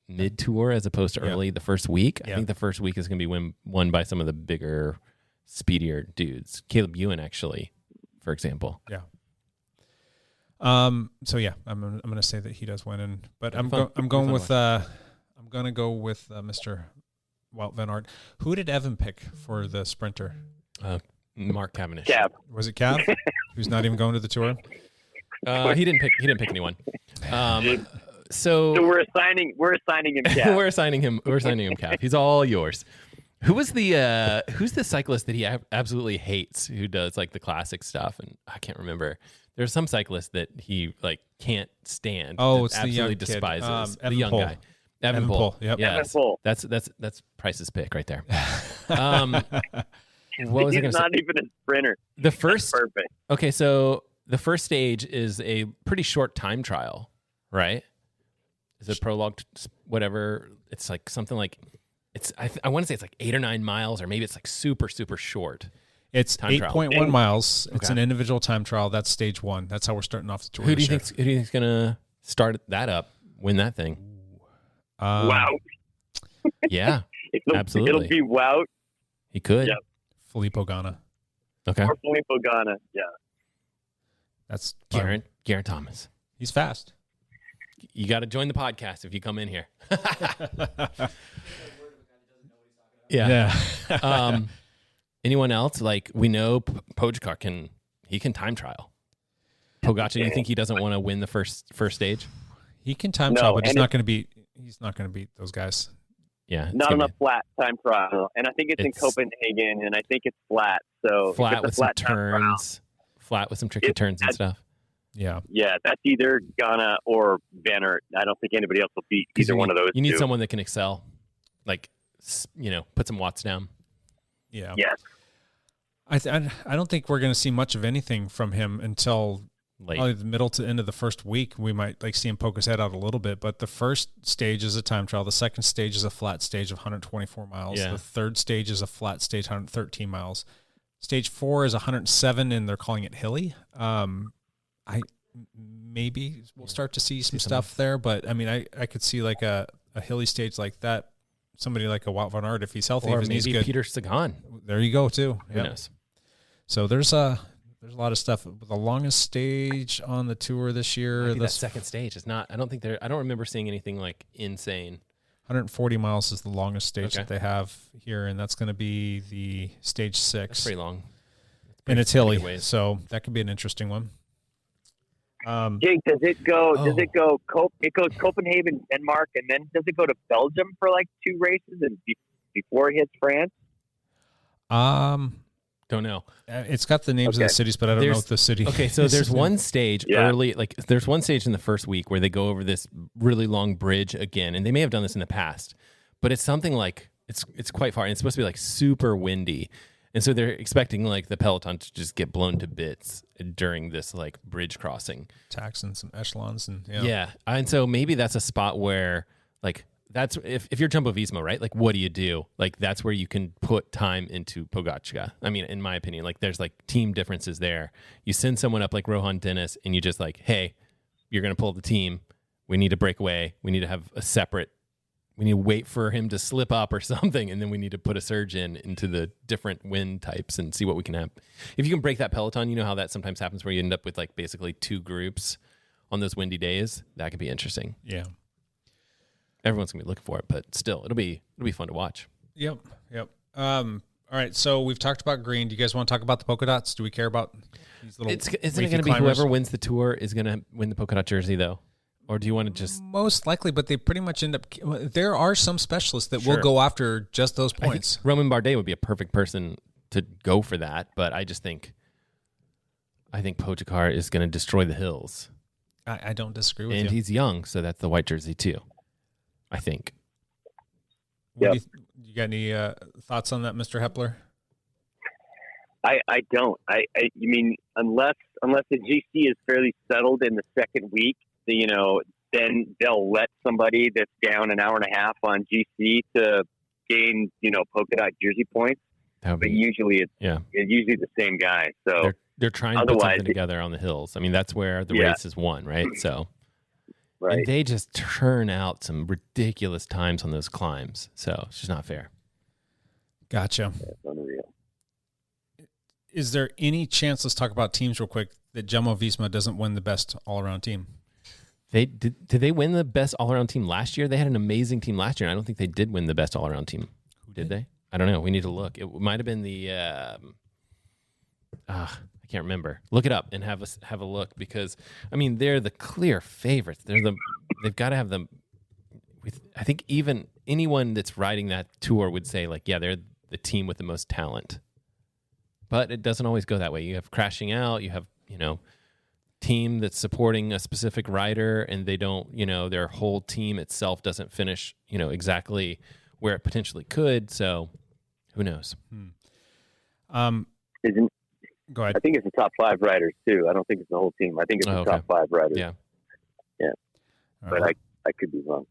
mid tour as opposed to early the first week. I think the first week is going to be won by some of the bigger, speedier dudes. Caleb Ewan, actually, for example. Yeah. So yeah, I'm going to say that he does win, but I'm going with I'm going to go with Mr. Wout van Aert. Who did Evan pick for the sprinter? Mark Cavendish. Cav. Was it Cav? Who's not even going to the tour? He didn't pick anyone. So we're assigning him Cav. We're assigning him Cav. He's all yours. Who's the cyclist that he absolutely hates? Who does like the classic stuff? And I can't remember. There's some cyclist that he like can't stand. Oh, it's absolutely the young despises. kid. The Evan young Pohl. guy. Evan Pohl. Yep. Yes. Evan Pohl. That's Price's pick right there. What was I He's going to say? not even a sprinter. The first. Perfect. Okay, so the first stage is a pretty short time trial, right? Is it prologue, whatever? It's like something like I want to say it's like 8 or 9 miles, or maybe it's like super super short. It's Time trial. 8.1 miles. It's Okay. an individual time trial. That's stage 1. That's how we're starting off the tour. Who do you think's going to start that up, win that thing? Wow. Yeah, absolutely. It'll be Wout He could. Yep. Filippo Ganna. Okay. or Filippo Ganna. Yeah. That's Garrett Thomas. He's fast. You got to join the podcast if you come in here. Yeah. Anyone else? Like we know Pogacar can time trial. Pogacar, you think he doesn't want to win the first stage? He can time No, trial, but he's and not going to beat those guys. Yeah, not enough flat time trial, and I think it's in Copenhagen, and I think it's flat. So flat with some turns, flat with some tricky turns and stuff. Yeah, that's either Ghana or Van Aert. I don't think anybody else will beat either one of those. You need two. someone that can excel, like put some watts down. Yeah. Yes. I don't think we're going to see much of anything from him until late. Probably the middle to end of the first week. We might see him poke his head out a little bit, but the first stage is a time trial. The second stage is a flat stage of 124 miles. Yeah. The third stage is a flat stage, 113 miles. Stage 4 is 107, and they're calling it hilly. Maybe we'll start to see some stuff there, but I mean, I could see like a hilly stage like that. Somebody like a Wout van Aert, if he's healthy, or if he's maybe good. Peter Sagan. There you go too. Who knows? So there's a lot of stuff. The longest stage on the tour this year. That second stage is not. I don't remember seeing anything like insane. 140 miles is the longest stage that they have here, and that's going to be the stage 6. That's pretty long. And it's hilly, so that could be an interesting one. Jake, does it go? It goes Copenhagen, Denmark, and then does it go to Belgium for like 2 races and before it hits France? Don't know. It's got the names of the cities, but I don't know what the city. Okay, so there's one stage early, like there's one stage in the first week where they go over this really long bridge again, and they may have done this in the past, but it's something like it's quite far, and it's supposed to be like super windy. And so they're expecting like the peloton to just get blown to bits during this like bridge crossing. Tacks and some echelons and yeah. And so maybe that's a spot where like that's if you're Jumbo Visma, right? Like what do you do? Like that's where you can put time into Pogačar. I mean, in my opinion, like there's like team differences there. You send someone up like Rohan Dennis and you just like, hey, you're going to pull the team. We need to break away. We need to have a separate. We need to wait for him to slip up or something, and then we need to put a surge into the different wind types and see what we can have. If you can break that peloton, you know how that sometimes happens where you end up with like basically 2 groups on those windy days. That could be interesting. Yeah. Everyone's gonna be looking for it, but still, it'll be fun to watch. Yep. All right, so we've talked about green. Do you guys want to talk about the polka dots? Do we care about these little? Isn't it going to be whoever wins the tour is going to win the polka dot jersey though? Or do you want to just... Most likely, but they pretty much end up... There are some specialists that will go after just those points. Romain Bardet would be a perfect person to go for that, but I think Pogačar is going to destroy the hills. I don't disagree with you. And he's young, so that's the white jersey too, I think. You got any thoughts on that, Mr. Hepler? I don't. I mean, unless the GC is fairly settled in the second week, then they'll let somebody that's down an hour and a half on GC to gain, polka dot jersey points. But usually it's usually the same guy. So they're trying to put something together on the hills. I mean, that's where the race is won, right? So, right. And they just turn out some ridiculous times on those climbs. So it's just not fair. Gotcha. That's unreal. Is there any chance, let's talk about teams real quick, that Jumbo Visma doesn't win the best all-around team? Did they win the best all-around team last year? They had an amazing team last year, and I don't think they did win the best all-around team. Did they? I don't know. We need to look. It might have been the I can't remember. Look it up and have a look, because I mean they're the clear favorites. They've got to have them. I think even anyone that's riding that tour would say like, yeah, they're the team with the most talent. But it doesn't always go that way. You have crashing out. You have team that's supporting a specific rider, and they don't, their whole team itself doesn't finish, exactly where it potentially could. So who knows? Go ahead. I think it's the top 5 riders too. I don't think it's the whole team. I think it's the top 5 riders. Yeah. But I could be wrong.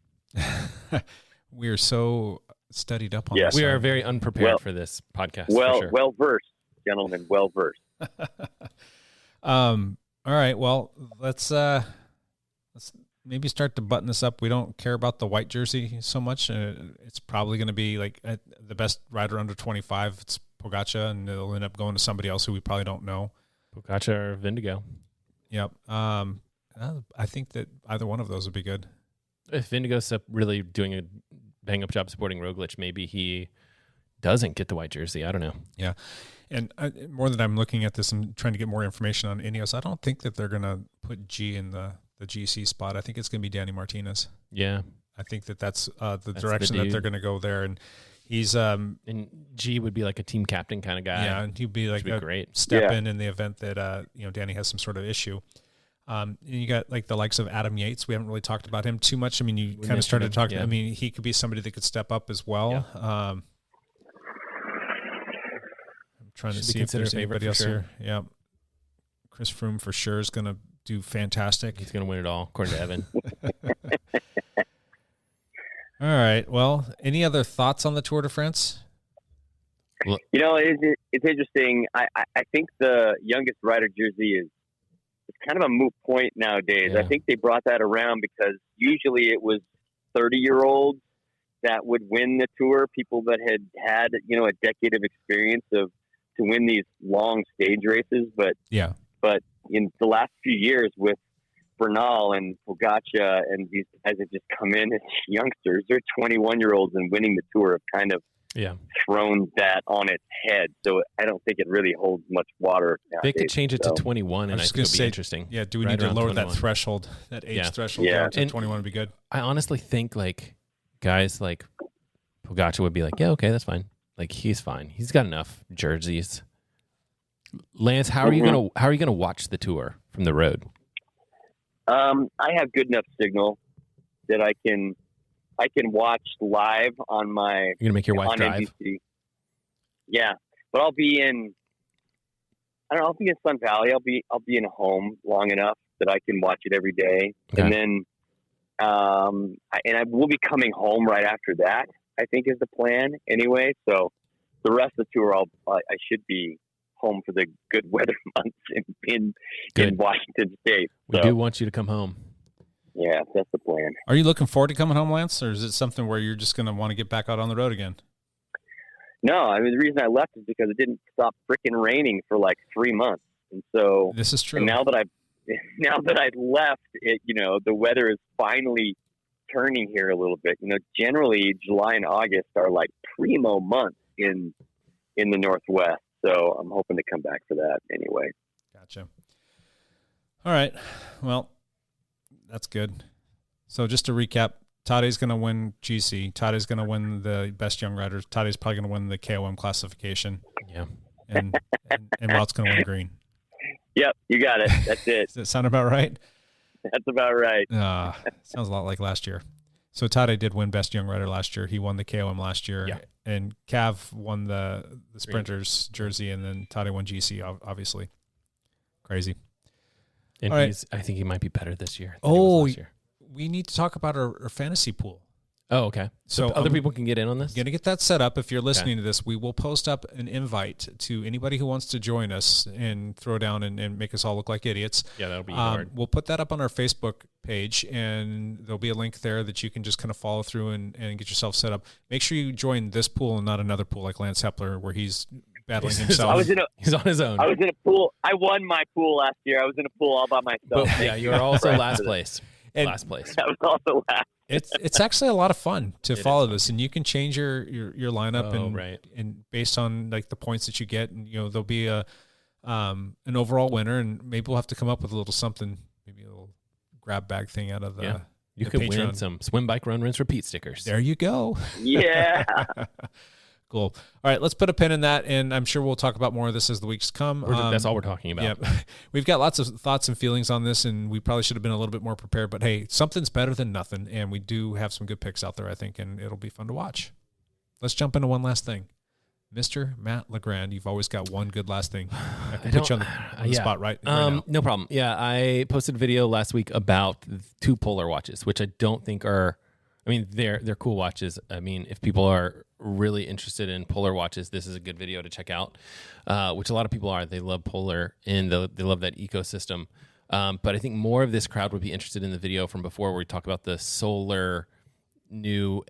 We are so studied up on this. We are very unprepared for this podcast. Well versed, gentlemen. Well versed. All right. Well, let's maybe start to button this up. We don't care about the white jersey so much. It's probably going to be like the best rider under 25. It's Pogačar, and it'll end up going to somebody else who we probably don't know. Pogačar or Vindigo. Yep. I think that either one of those would be good. If Vindigo's really doing a bang-up job supporting Roglic, maybe he doesn't get the white jersey. I don't know. Yeah. And more than I'm looking at this and trying to get more information on Ineos, I don't think that they're going to put G in the GC spot. I think it's going to be Danny Martinez. Yeah. I think that's the direction that they're going to go there. And he's and G would be like a team captain kind of guy. Yeah, and he'd be like a great step in the event that Danny has some sort of issue. And you got like the likes of Adam Yates. We haven't really talked about him too much. I mean, you kind of started talking. I mean, he could be somebody that could step up as well. Yeah. I'm trying to see if there's anybody else here. Yeah, Chris Froome for sure is going to do fantastic. He's going to win it all, according to Evan. All right. Well, any other thoughts on the Tour de France? It's interesting. I think the youngest rider jersey is kind of a moot point nowadays. Yeah. I think they brought that around because usually it was 30-year-olds that would win the Tour, people that had a decade of experience to win these long stage races. But in the last few years with Bernal and Pogačar and these guys that just come in as youngsters, they're 21-year-olds and winning the Tour have kind of thrown that on its head. So I don't think it really holds much water nowadays. They could change it to 21, and I think it would be interesting. Yeah, do we need to lower 21. That threshold, that age threshold down to 21 would be good? I honestly think like guys like Pogačar would be like, yeah, okay, that's fine. Like he's fine. He's got enough jerseys. Lance, how are you gonna watch the Tour from the road? I have good enough signal that I can watch live on my. You're gonna make your wife drive. NBC. Yeah, but I'll be in. I don't know. I'll be in Sun Valley. I'll be in a home long enough that I can watch it every day, and then, I will be coming home right after that. I think is the plan anyway. So the rest of the tour, I should be home for the good weather months in Washington State. We do want you to come home. Yeah, that's the plan. Are you looking forward to coming home, Lance, or is it something where you're just going to want to get back out on the road again? No, I mean, the reason I left is because it didn't stop freaking raining for like 3 months. And so this is true. And now that I left, the weather is finally turning here a little bit. Generally July and August are like primo months in the Northwest. So I'm hoping to come back for that anyway. Gotcha. All right. Well, that's good. So just to recap, Tade's going to win GC. Tade's going to win the best young riders. Tade's probably going to win the KOM classification. Yeah. And Wout's going to win green. Yep, you got it. That's it. Does that sound about right? That's about right. Sounds a lot like last year. So Tade did win best young rider last year. He won the KOM last year. Yeah. And Cav won the sprinters jersey, and then Tade won GC, obviously. Crazy. And all right. I think he might be better this year. We need to talk about our fantasy pool. Oh, okay. So other people can get in on this? Going to get that set up. If you're listening to this, we will post up an invite to anybody who wants to join us and throw down and make us all look like idiots. Yeah, that'll be hard. We'll put that up on our Facebook page, and there'll be a link there that you can just kind of follow through and get yourself set up. Make sure you join this pool and not another pool like Lance Hepler, where he's battling himself. He's on his own. I was in a pool. I won my pool last year. I was in a pool all by myself. Yeah, you were also last place. Last place. That was also last. It's actually a lot of fun to follow this, and you can change your lineup and based on like the points that you get, and there'll be an overall winner, and maybe we'll have to come up with a little something, maybe a little grab bag thing out of the. You could win some swim, bike, run, rinse, repeat stickers. There you go. Yeah. Cool. All right, let's put a pin in that, and I'm sure we'll talk about more of this as the weeks come. That's all we're talking about. Yeah, we've got lots of thoughts and feelings on this, and we probably should have been a little bit more prepared. But hey, something's better than nothing, and we do have some good picks out there, I think, and it'll be fun to watch. Let's jump into one last thing. Mr. Matt Legrand, you've always got one good last thing. I can put you on the spot right now. No problem. Yeah, I posted a video last week about 2 Polar watches, which I don't think are... I mean, they're cool watches. I mean, if people are really interested in Polar watches, this is a good video to check out, which a lot of people are. They love Polar, and they love that ecosystem. But I think more of this crowd would be interested in the video from before where we talk about the solar new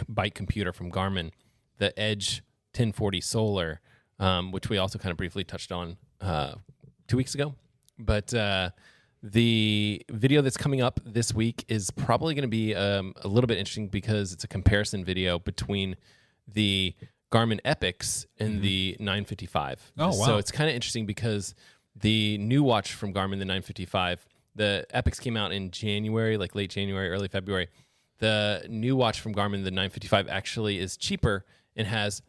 bike computer from Garmin, the Edge 1040 Solar, which we also kind of briefly touched on 2 weeks ago. But the video that's coming up this week is probably going to be a little bit interesting because it's a comparison video between the Garmin Epics and the 955. Oh, wow. So it's kind of interesting because the new watch from Garmin, the 955, the Epics came out in January, like late January, early February. The new watch from Garmin, the 955, actually is cheaper and has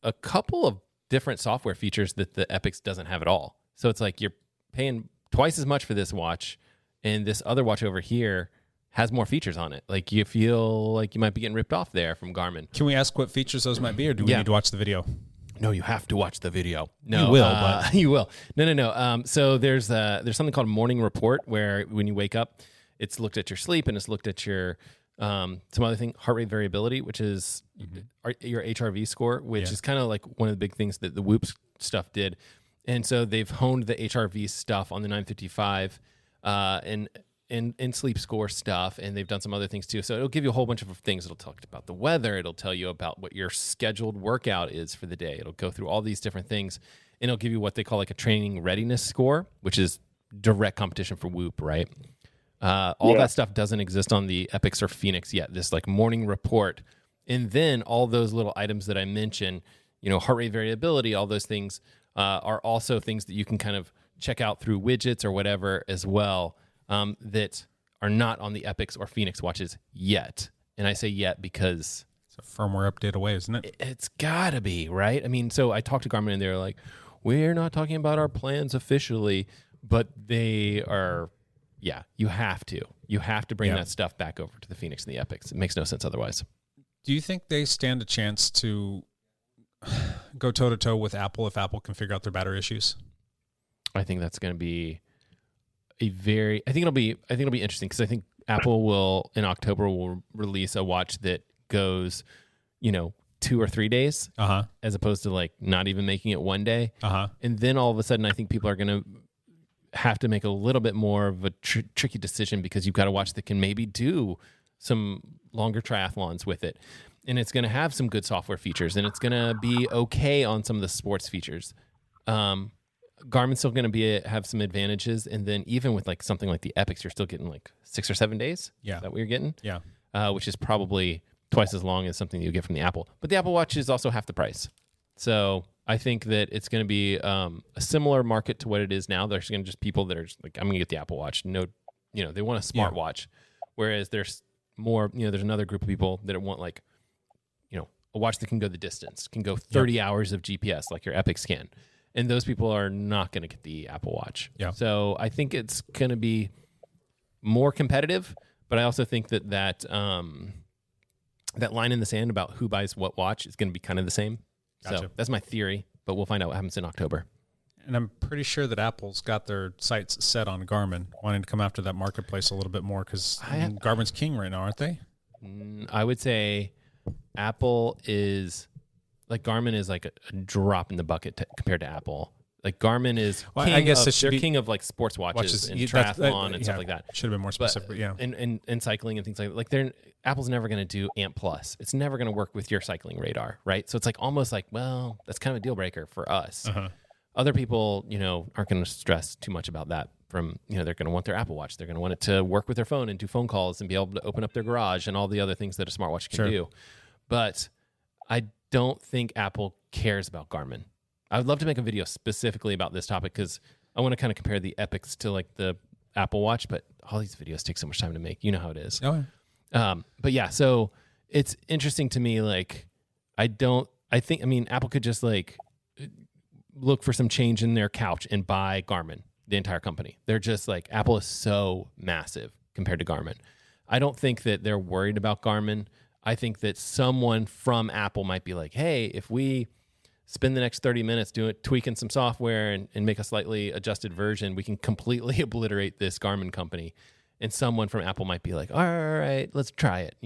a couple of different software features that the Epix doesn't have at all. So it's like you're paying twice as much for this watch, and this other watch over here has more features on it. Like you feel like you might be getting ripped off there from Garmin. Can we ask what features those might be, or do we need to watch the video? No, you have to watch the video. No, you will, but you will. No. So there's something called morning report where when you wake up, it's looked at your sleep and it's looked at your some other thing, heart rate variability, which is your HRV score, which is kind of like one of the big things that the Whoop stuff did. And so they've honed the HRV stuff on the 955 and sleep score stuff, and they've done some other things too. So it'll give you a whole bunch of things. It'll talk about the weather. It'll tell you about what your scheduled workout is for the day. It'll go through all these different things, and it'll give you what they call like a training readiness score, which is direct competition for Whoop, right? All that stuff doesn't exist on the Epix or Phoenix yet. This like morning report, and then all those little items that I mentioned, heart rate variability, all those things are also things that you can kind of check out through widgets or whatever as well, that are not on the Epix or Phoenix watches yet. And I say yet because it's a firmware update away, isn't it? It's gotta be, right? I mean, so I talked to Garmin and they're like, we're not talking about our plans officially, but they are. Yeah, you have to. You have to bring that stuff back over to the Phoenix and the Epix. It makes no sense otherwise. Do you think they stand a chance to go toe-to-toe with Apple if Apple can figure out their battery issues? I think that's going to be I think it'll be interesting because I think Apple will, in October, will release a watch that goes, 2 or 3 days, as opposed to like not even making it one day. And then all of a sudden, I think people are going to have to make a little bit more of a tricky decision because you've got a watch that can maybe do some longer triathlons with it. And it's going to have some good software features, and it's going to be okay on some of the sports features. Garmin's still going to have some advantages. And then even with like something like the Epix, you're still getting like 6 or 7 days. Yeah. Is that what you're getting? Yeah. Which is probably twice as long as something you get from the Apple. But the Apple Watch is also half the price. So I think that it's going to be a similar market to what it is now. There's going to just people that are just like, I'm going to get the Apple Watch. No, they want a smart watch. Whereas there's more, there's another group of people that want like, a watch that can go the distance, can go 30 hours of GPS like your Epix can. And those people are not going to get the Apple Watch. Yeah. So I think it's going to be more competitive, but I also think that that line in the sand about who buys what watch is going to be kind of the same. Gotcha. So that's my theory, but we'll find out what happens in October. And I'm pretty sure that Apple's got their sights set on Garmin, wanting to come after that marketplace a little bit more because Garmin's king right now, aren't they? I would say Apple is like Garmin is like a drop in the bucket compared to Apple. Like Garmin is, I guess they're king of like sports watches and triathlon and stuff like that. Should have been more specific, but yeah. And cycling and things like that. Like Apple's never going to do Amp Plus. It's never going to work with your cycling radar, right? So it's like almost like, well, that's kind of a deal breaker for us. Other people, aren't going to stress too much about that. They're going to want their Apple Watch. They're going to want it to work with their phone and do phone calls and be able to open up their garage and all the other things that a smartwatch can do. But I don't think Apple cares about Garmin. I would love to make a video specifically about this topic because I want to kind of compare the Epix to like the Apple Watch, but all these videos take so much time to make. You know how it is. But yeah, so it's interesting to me. Like, Apple could just like look for some change in their couch and buy Garmin, the entire company. They're just like, Apple is so massive compared to Garmin. I don't think that they're worried about Garmin. I think that someone from Apple might be like, hey, if we spend the next 30 minutes tweaking some software and make a slightly adjusted version, we can completely obliterate this Garmin company. And someone from Apple might be like, all right, let's try it,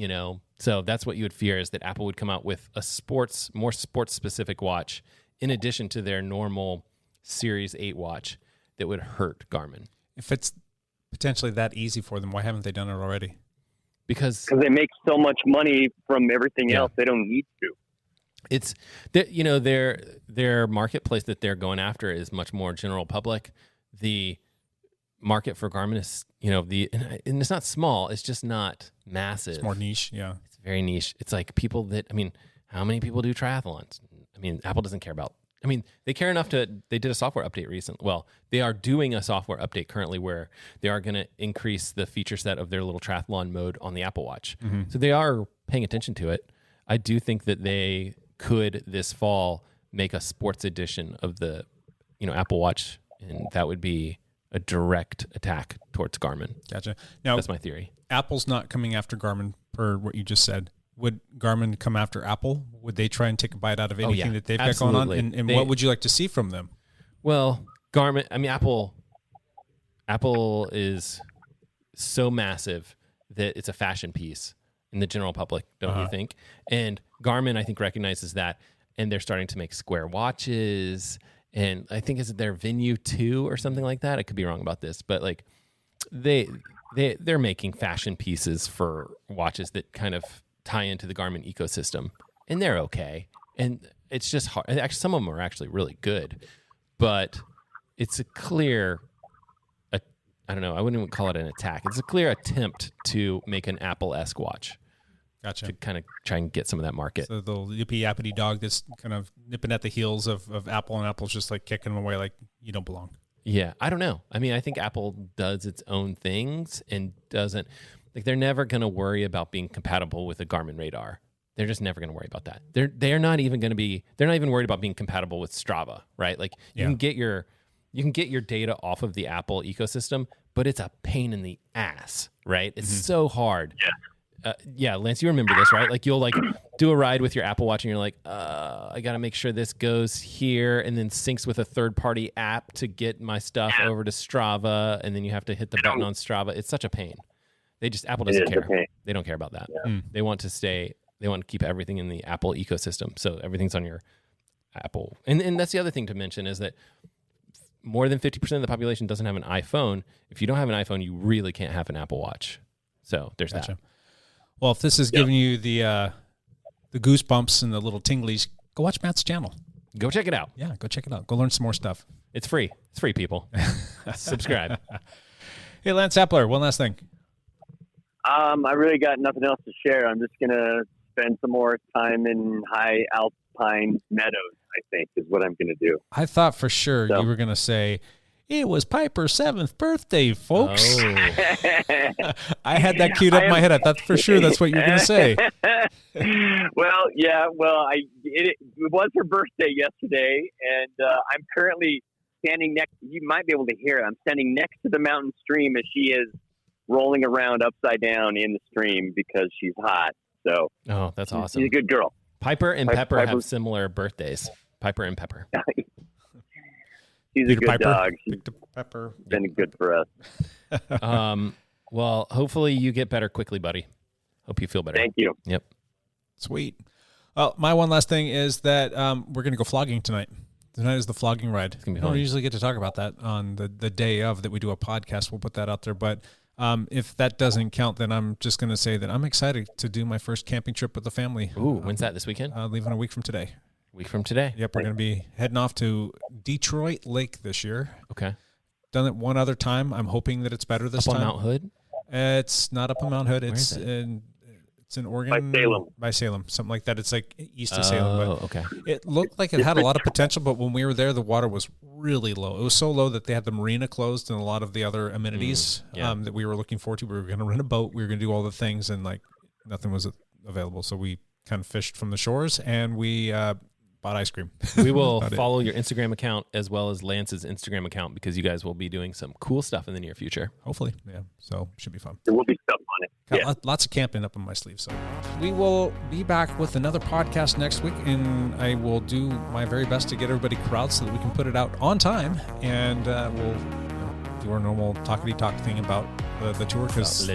So that's what you would fear, is that Apple would come out with a more sports-specific watch in addition to their normal Series 8 watch that would hurt Garmin. If it's potentially that easy for them, why haven't they done it already? Because they make so much money from everything else, they don't need to. It's their marketplace that they're going after is much more general public. The market for Garmin is, and it's not small. It's just not massive. It's more niche. Yeah, it's very niche. It's like people that, how many people do triathlons? Apple doesn't care about I mean, they care enough they did a software update recently. Well, they are doing a software update currently where they are going to increase the feature set of their little triathlon mode on the Apple Watch. Mm-hmm. So they are paying attention to it. I do think that they could this fall make a sports edition of the, Apple Watch, and that would be a direct attack towards Garmin. Gotcha. Now, that's my theory. Apple's not coming after Garmin per what you just said. Would Garmin come after Apple? Would they try and take a bite out of anything that they've got going on? And what would you like to see from them? Well, Apple is so massive that it's a fashion piece in the general public, don't you think? And Garmin, I think, recognizes that, and they're starting to make square watches. And I think is it their Venue 2 or something like that? I could be wrong about this, but like they're making fashion pieces for watches that kind of tie into the Garmin ecosystem, and they're okay. And it's just hard. Actually, some of them are actually really good, but it's a clear, I don't know, I wouldn't even call it an attack. It's a clear attempt to make an Apple-esque watch. Gotcha. To kind of try and get some of that market. So the yippy yappity dog that's kind of nipping at the heels of Apple, and Apple's just like kicking them away like you don't belong. Yeah, I don't know. I mean, I think Apple does its own things and doesn't, like, they're never going to worry about being compatible with a Garmin radar. They're just never going to worry about that. They're not even worried about being compatible with Strava, right? Like you can get your data off of the Apple ecosystem, but it's a pain in the ass, right? It's so hard. Yeah. Lance, you remember this, right? Like you'll like do a ride with your Apple Watch and you're like, I got to make sure this goes here and then syncs with a third-party app to get my stuff over to Strava, and then you have to hit the button on Strava. It's such a pain. Apple doesn't care. They don't care about that. Yeah. They want to keep everything in the Apple ecosystem. So everything's on your Apple. And that's the other thing to mention is that more than 50% of the population doesn't have an iPhone. If you don't have an iPhone, you really can't have an Apple Watch. So there's that. Well, if this is giving you the goosebumps and the little tinglies, go watch Matt's channel. Go check it out. Yeah, go check it out. Go learn some more stuff. It's free. It's free, people. Subscribe. Hey, Lance Epler, one last thing. I really got nothing else to share. I'm just going to spend some more time in high alpine meadows, I think, is what I'm going to do. I thought for sure you were going to say, it was Piper's 7th birthday, folks. Oh. I had that queued up in my head. I thought for sure that's what you were going to say. Well, it was her birthday yesterday, and I'm currently standing next. You might be able to hear it. I'm standing next to the mountain stream as she is rolling around upside down in the stream because she's hot. So, that's awesome. She's a good girl. Piper and Pepper have similar birthdays. Piper and Pepper. She's Big a good Piper. dog. Big Pepper. Been good for us. Well, hopefully you get better quickly, buddy. Hope you feel better. Thank you. Yep. Sweet. Well, my one last thing is that we're going to go flogging tonight. Tonight is the flogging ride. It's gonna be we don't fun. usually get to talk about that on the day of that we do a podcast. We'll put that out there. But if that doesn't count, then I'm just going to say that I'm excited to do my first camping trip with the family. Ooh, when's that? This weekend? Leaving a week from today. Week from today. Yep, we're going to be heading off to Detroit Lake this year. Okay. Done it one other time. I'm hoping that it's better this Up time. on Mount Hood? It's not up on Mount Hood. Where It's is it? it's in Oregon. By Salem, something like that. It's like east of Salem. But okay. It looked like it had a lot of potential, but when we were there, the water was really low. It was so low that they had the marina closed and a lot of the other amenities that we were looking forward to. We were going to rent a boat. We were going to do all the things, and like nothing was available. So we kind of fished from the shores, and we bought ice cream. We will follow your Instagram account as well as Lance's Instagram account because you guys will be doing some cool stuff in the near future. Hopefully, yeah. So should be fun. There will be stuff on it. Got lots of camping up in my sleeve. So we will be back with another podcast next week, and I will do my very best to get everybody corralled so that we can put it out on time, and we'll do our normal talkity-talk thing about the tour because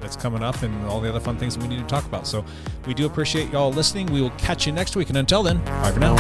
that's coming up and all the other fun things that we need to talk about. So we do appreciate y'all listening. We will catch you next week, and until then, bye for now.